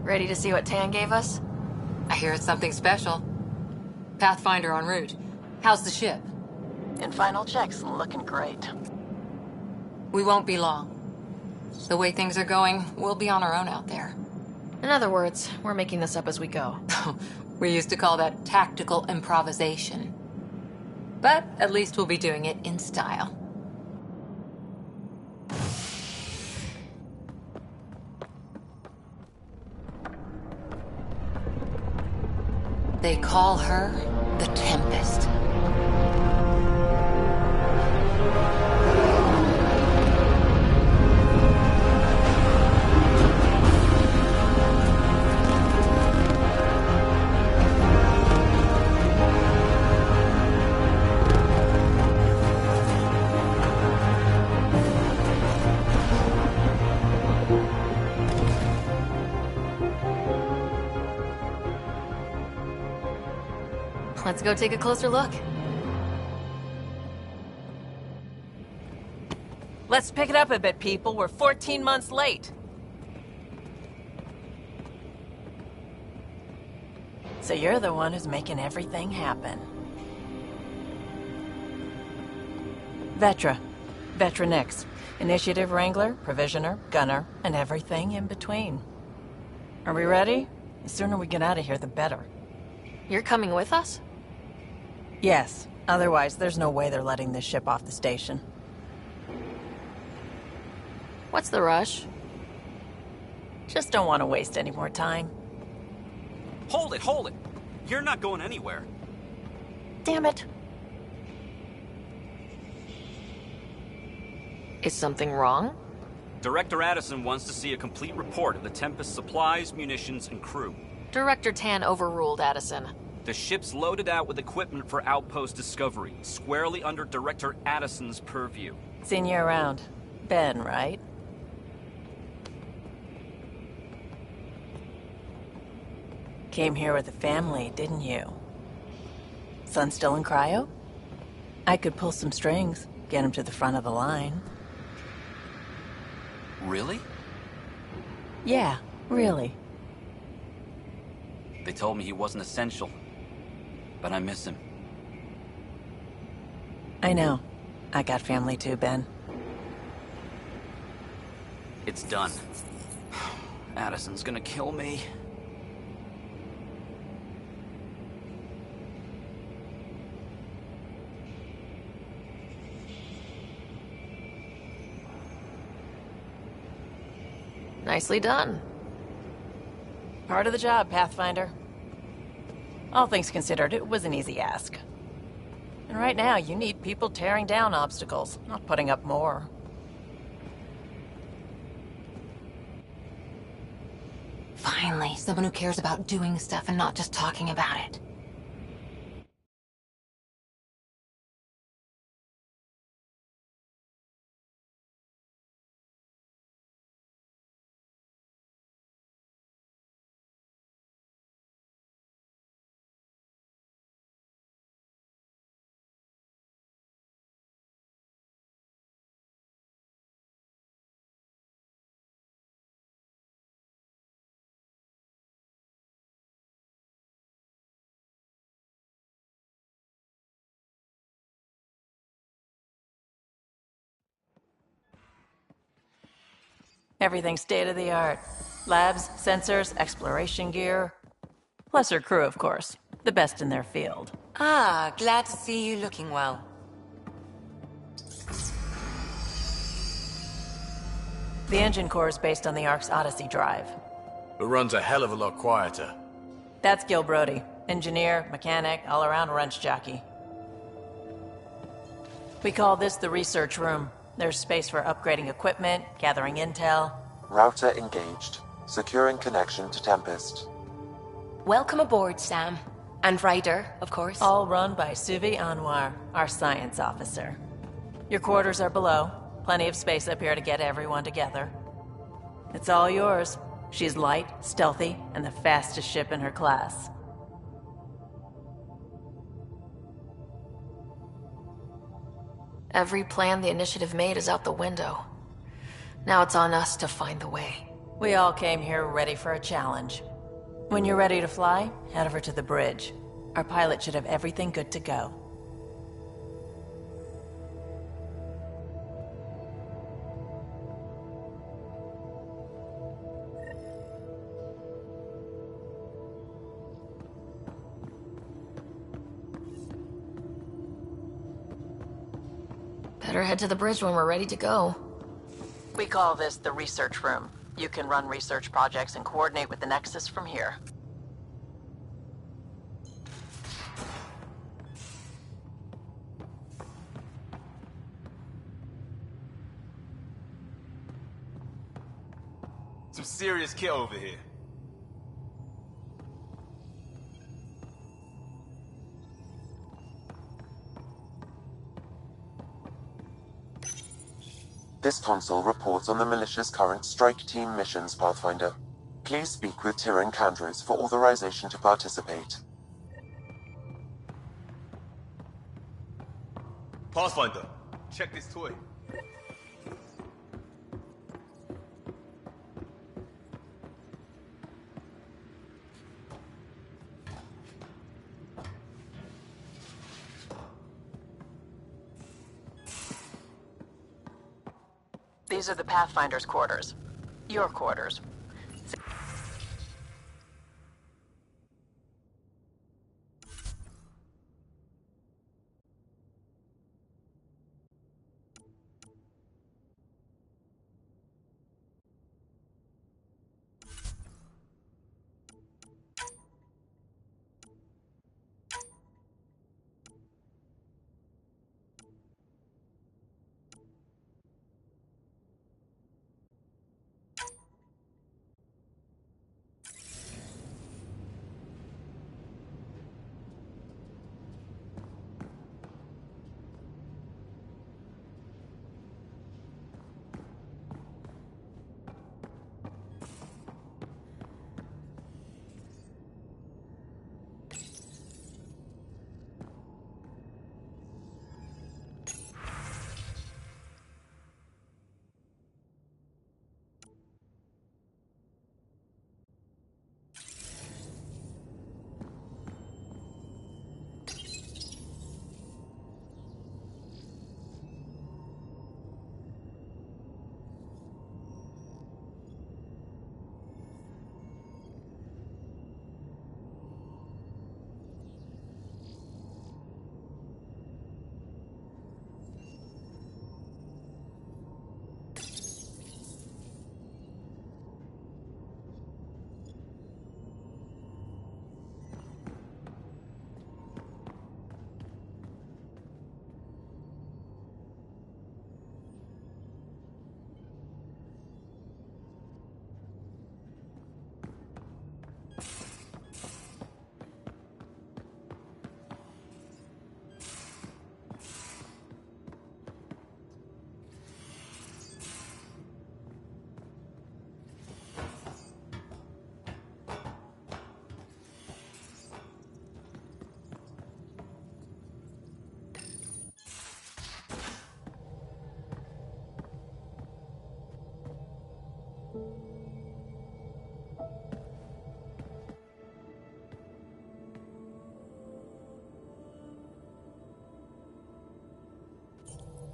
Ready to see what Tan gave us? I hear it's something special. Pathfinder en route. How's the ship? In final checks, looking great. We won't be long. The way things are going, we'll be on our own out there. In other words, we're making this up as we go. We used to call that tactical improvisation. But at least we'll be doing it in style. They call her the Tempest. Let's go take a closer look. Let's pick it up a bit, people. We're 14 months late. So you're the one who's making everything happen. Vetra. Vetra Nix. Initiative Wrangler, Provisioner, Gunner, and everything in between. Are we ready? The sooner we get out of here, the better. You're coming with us? Yes. Otherwise, there's no way they're letting this ship off the station. What's the rush? Just don't want to waste any more time. Hold it, hold it! You're not going anywhere. Damn it. Is something wrong? Director Addison wants to see a complete report of the Tempest's supplies, munitions, and crew. Director Tan overruled Addison. The ship's loaded out with equipment for outpost discovery, squarely under Director Addison's purview. Seen you around. Ben, right? Came here with a family, didn't you? Son still in cryo? I could pull some strings, get him to the front of the line. Really? Yeah, really. They told me he wasn't essential, but I miss him. I know. I got family too, Ben. It's done. Addison's gonna kill me. Nicely done. Part of the job, Pathfinder. All things considered, it was an easy ask. And right now, you need people tearing down obstacles, not putting up more. Finally, someone who cares about doing stuff and not just talking about it. Everything state-of-the-art. Labs, sensors, exploration gear. Plus her crew, of course. The best in their field. Ah, glad to see you looking well. The engine core is based on the Ark's Odyssey drive. It runs a hell of a lot quieter. That's Gil Brody. Engineer, mechanic, all-around wrench jockey. We call this the research room. There's space for upgrading equipment, gathering intel. Router engaged. Securing connection to Tempest. Welcome aboard, Sam. And Ryder, of course. All run by Suvi Anwar, our science officer. Your quarters are below. Plenty of space up here to get everyone together. It's all yours. She's light, stealthy, and the fastest ship in her class. Every plan the Initiative made is out the window. Now it's on us to find the way. We all came here ready for a challenge. When you're ready to fly, head over to the bridge. Our pilot should have everything good to go. Better head to the bridge when we're ready to go. We call this the research room. You can run research projects and coordinate with the Nexus from here. Some serious kit over here. This console reports on the militia's current strike team missions, Pathfinder. Please speak with Tyrion Candros for authorization to participate. Pathfinder, check this toy. These are the Pathfinder's quarters. Your quarters.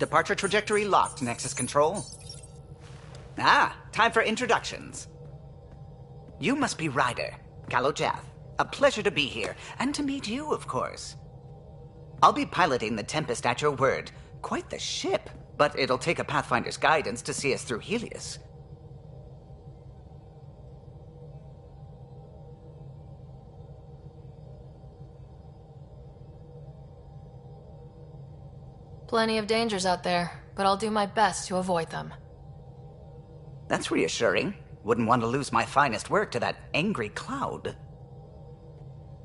Departure trajectory locked, Nexus Control. Ah, time for introductions. You must be Ryder, Kalojath. A pleasure to be here, and to meet you, of course. I'll be piloting the Tempest at your word. Quite the ship, but it'll take a Pathfinder's guidance to see us through Helios. Plenty of dangers out there, but I'll do my best to avoid them. That's reassuring. Wouldn't want to lose my finest work to that angry cloud.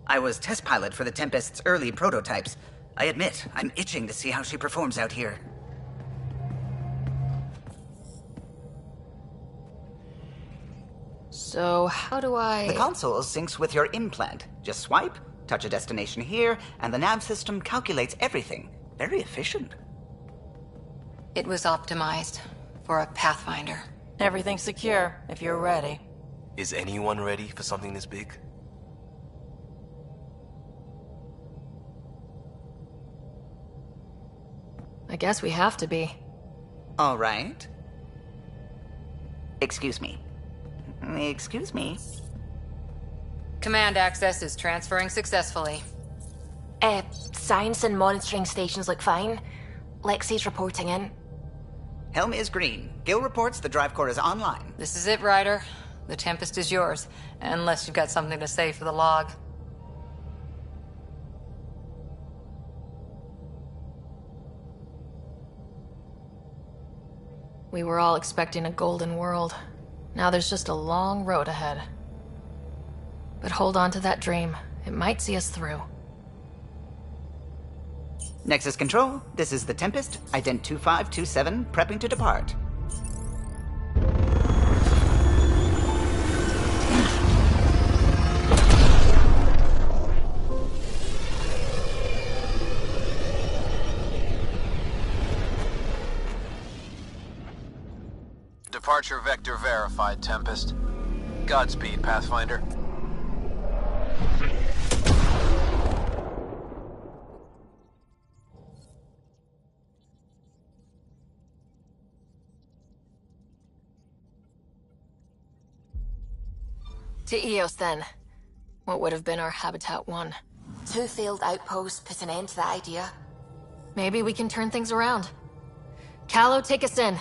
I was test pilot for the Tempest's early prototypes. I admit, I'm itching to see how she performs out here. So, how do I... The console syncs with your implant. Just swipe, touch a destination here, and the nav system calculates everything. Very efficient. It was optimized for a Pathfinder. Everything's secure, if you're ready. Is anyone ready for something this big? I guess we have to be. All right. Excuse me. Excuse me. Command access is transferring successfully. Science and monitoring stations look fine. Lexi's reporting in. Helm is green. Gil reports the drive core is online. This is it, Ryder. The Tempest is yours, unless you've got something to say for the log. We were all expecting a golden world. Now there's just a long road ahead. But hold on to that dream. It might see us through. Nexus Control, this is the Tempest, Ident 2527, prepping to depart. Departure vector verified, Tempest. Godspeed, Pathfinder. To Eos, then. What would have been our Habitat 1? 2 failed outposts put an end to that idea. Maybe we can turn things around. Callow, take us in.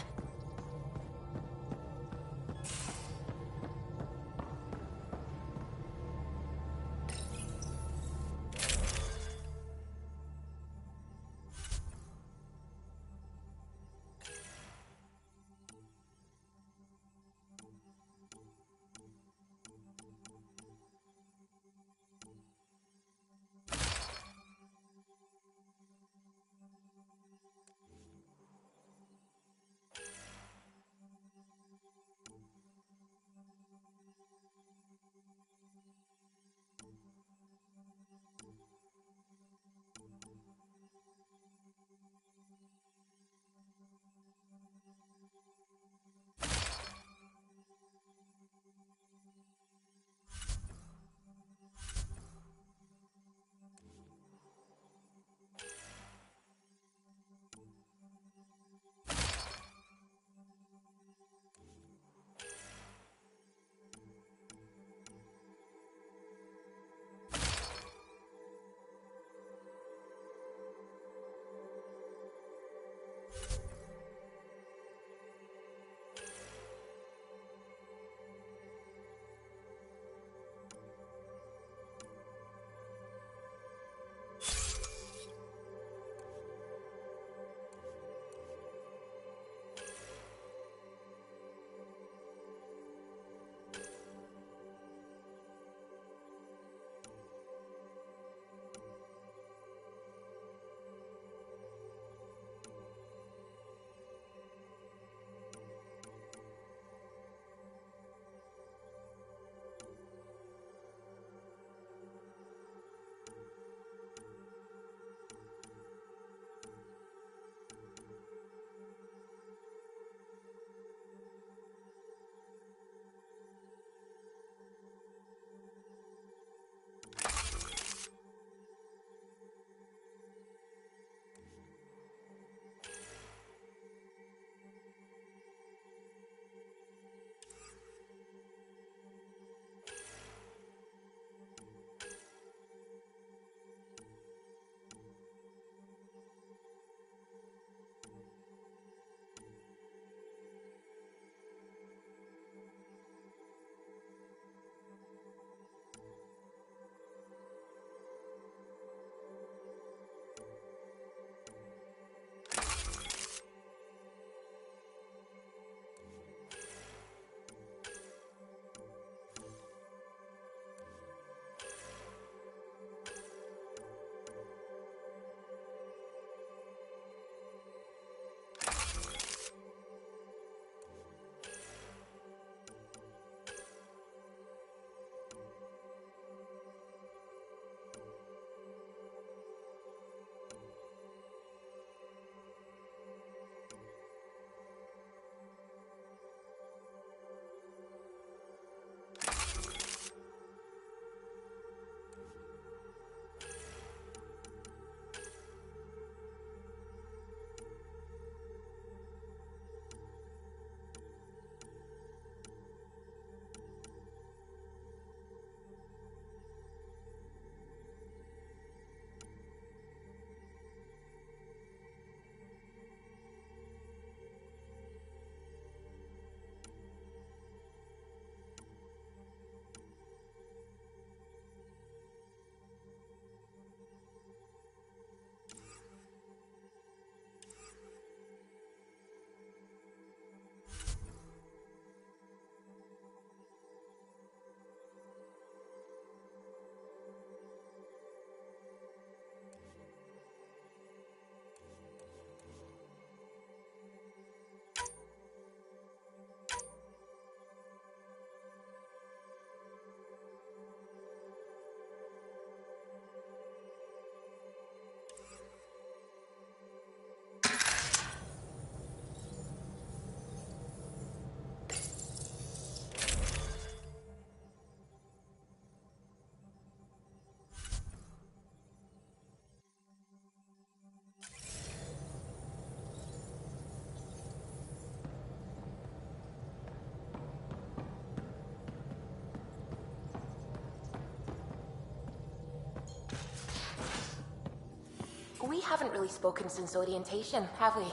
haven't really spoken since orientation, have we?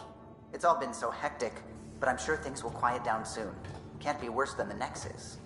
It's all been so hectic, but I'm sure things will quiet down soon. Can't be worse than the Nexus.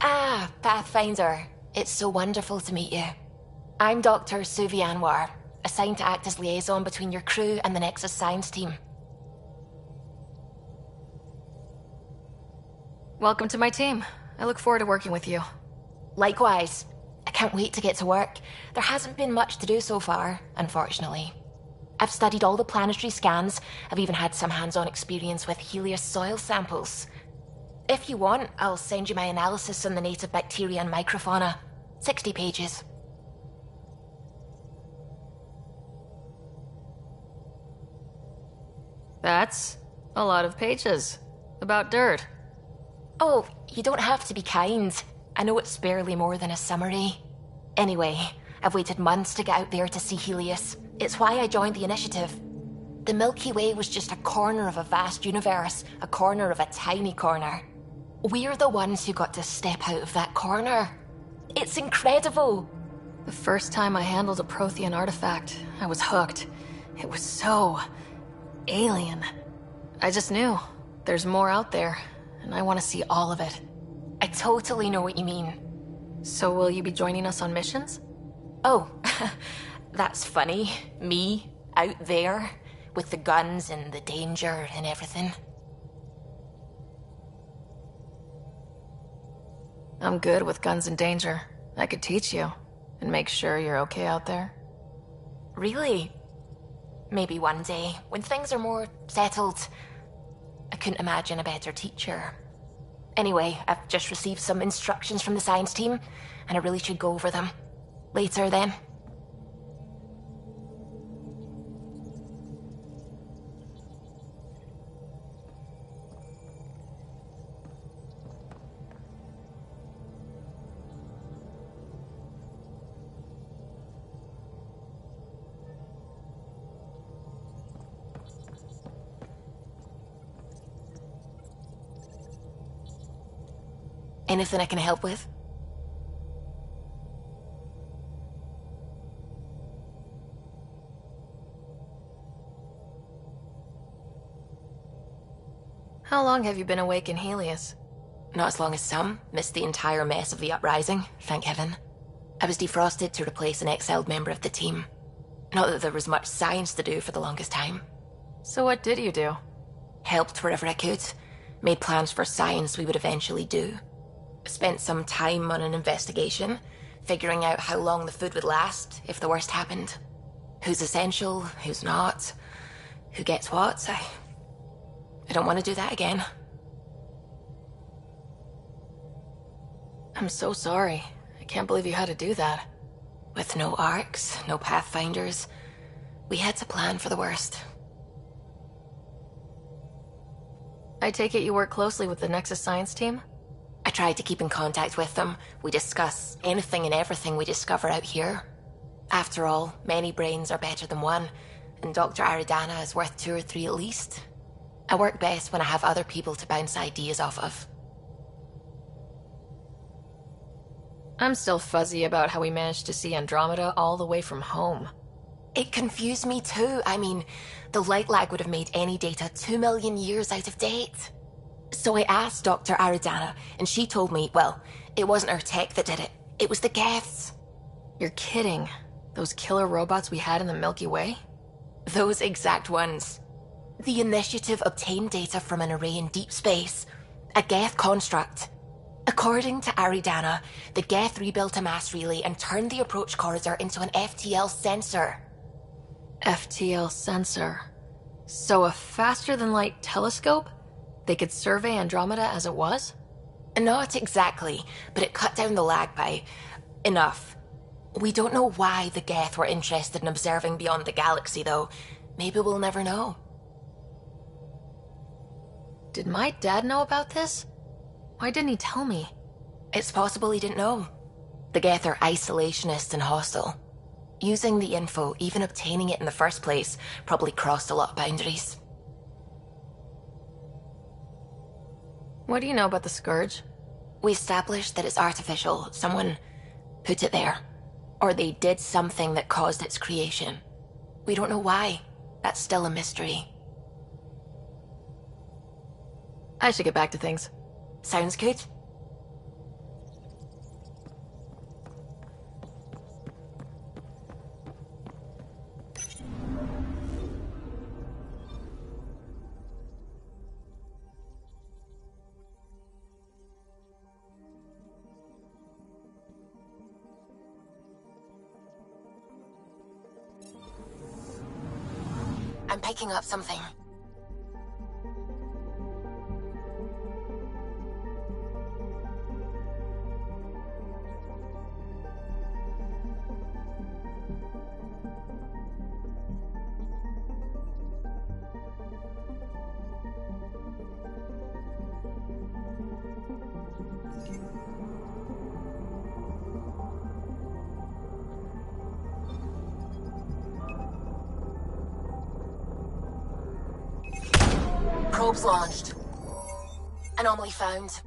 Ah, Pathfinder. It's so wonderful to meet you. I'm Dr. Suvi Anwar, assigned to act as liaison between your crew and the Nexus science team. Welcome to my team. I look forward to working with you. Likewise. I can't wait to get to work. There hasn't been much to do so far, unfortunately. I've studied all the planetary scans. I've even had some hands-on experience with Helios soil samples. If you want, I'll send you my analysis on the native bacteria and microfauna. 60 pages. That's a lot of pages. About dirt. Oh, you don't have to be kind. I know it's barely more than a summary. Anyway, I've waited months to get out there to see Helios. It's why I joined the initiative. The Milky Way was just a corner of a vast universe, a corner of a tiny corner. We're the ones who got to step out of that corner. It's incredible. The first time I handled a Prothean artifact, I was hooked. It was so alien. I just knew there's more out there, and I want to see all of it. I totally know what you mean. So will you be joining us on missions? Oh, that's funny. Me, out there, with the guns and the danger and everything. I'm good with guns and danger. I could teach you, and make sure you're okay out there. Really? Maybe one day, when things are more settled. I couldn't imagine a better teacher. Anyway, I've just received some instructions from the science team, and I really should go over them. Later, then. Anything I can help with? How long have you been awake in Helios? Not as long as some. Missed the entire mess of the uprising, thank heaven. I was defrosted to replace an exiled member of the team. Not that there was much science to do for the longest time. So what did you do? Helped wherever I could. Made plans for science we would eventually do. Spent some time on an investigation, figuring out how long the food would last if the worst happened. Who's essential, who's not, who gets what. I don't want to do that again. I'm so sorry. I can't believe you had to do that. With no arcs, no pathfinders, we had to plan for the worst. I take it you work closely with the Nexus science team? I tried to keep in contact with them. We discuss anything and everything we discover out here. After all, many brains are better than one, and Dr. Aridana is worth 2 or 3 at least. I work best when I have other people to bounce ideas off of. I'm still fuzzy about how we managed to see Andromeda all the way from home. It confused me too. I mean, the light lag would have made any data 2 million years out of date. So I asked Dr. Aridana, and she told me, well, it wasn't her tech that did it. It was the Geths. You're kidding. Those killer robots we had in the Milky Way? Those exact ones. The Initiative obtained data from an array in deep space, a Geth construct. According to Aridana, the Geth rebuilt a mass relay and turned the approach corridor into an FTL sensor. FTL sensor. So a faster-than-light telescope? They could survey Andromeda as it was? Not exactly, but it cut down the lag by enough. We don't know why the Geth were interested in observing beyond the galaxy, though. Maybe we'll never know. Did my dad know about this? Why didn't he tell me? It's possible he didn't know. The Geth are isolationist and hostile. Using the info, even obtaining it in the first place, probably crossed a lot of boundaries. What do you know about the Scourge? We established that it's artificial. Someone put it there. Or they did something that caused its creation. We don't know why. That's still a mystery. I should get back to things. Sounds good. I'm picking up something. Probes launched. Anomaly found.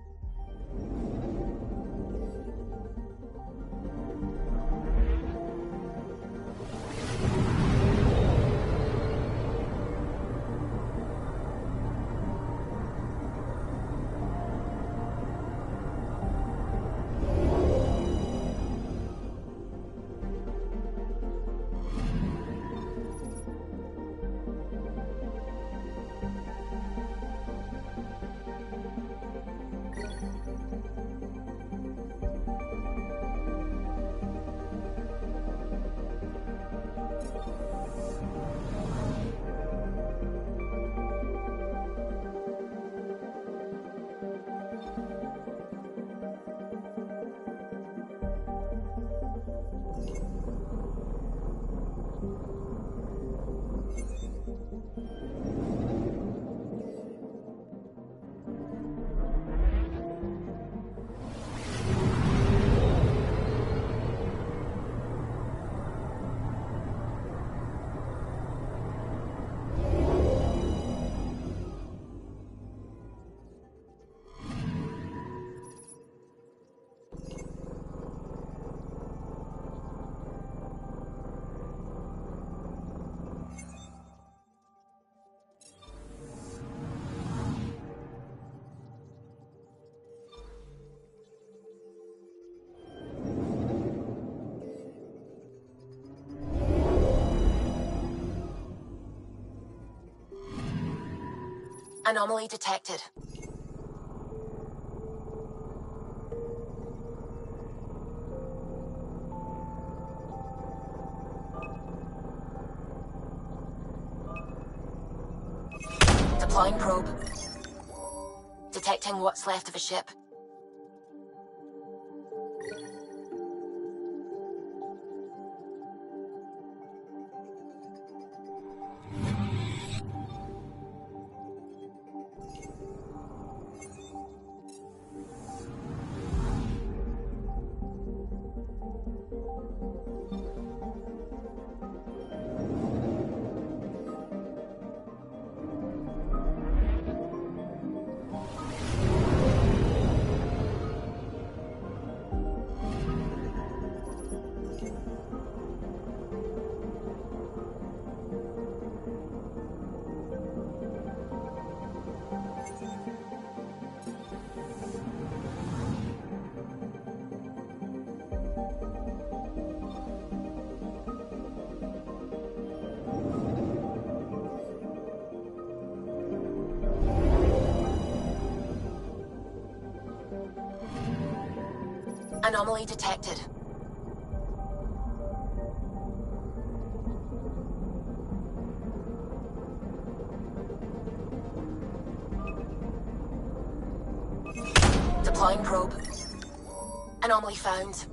Anomaly detected. Deploying probe. Detecting what's left of a ship. Anomaly detected. Deploying probe. Anomaly found.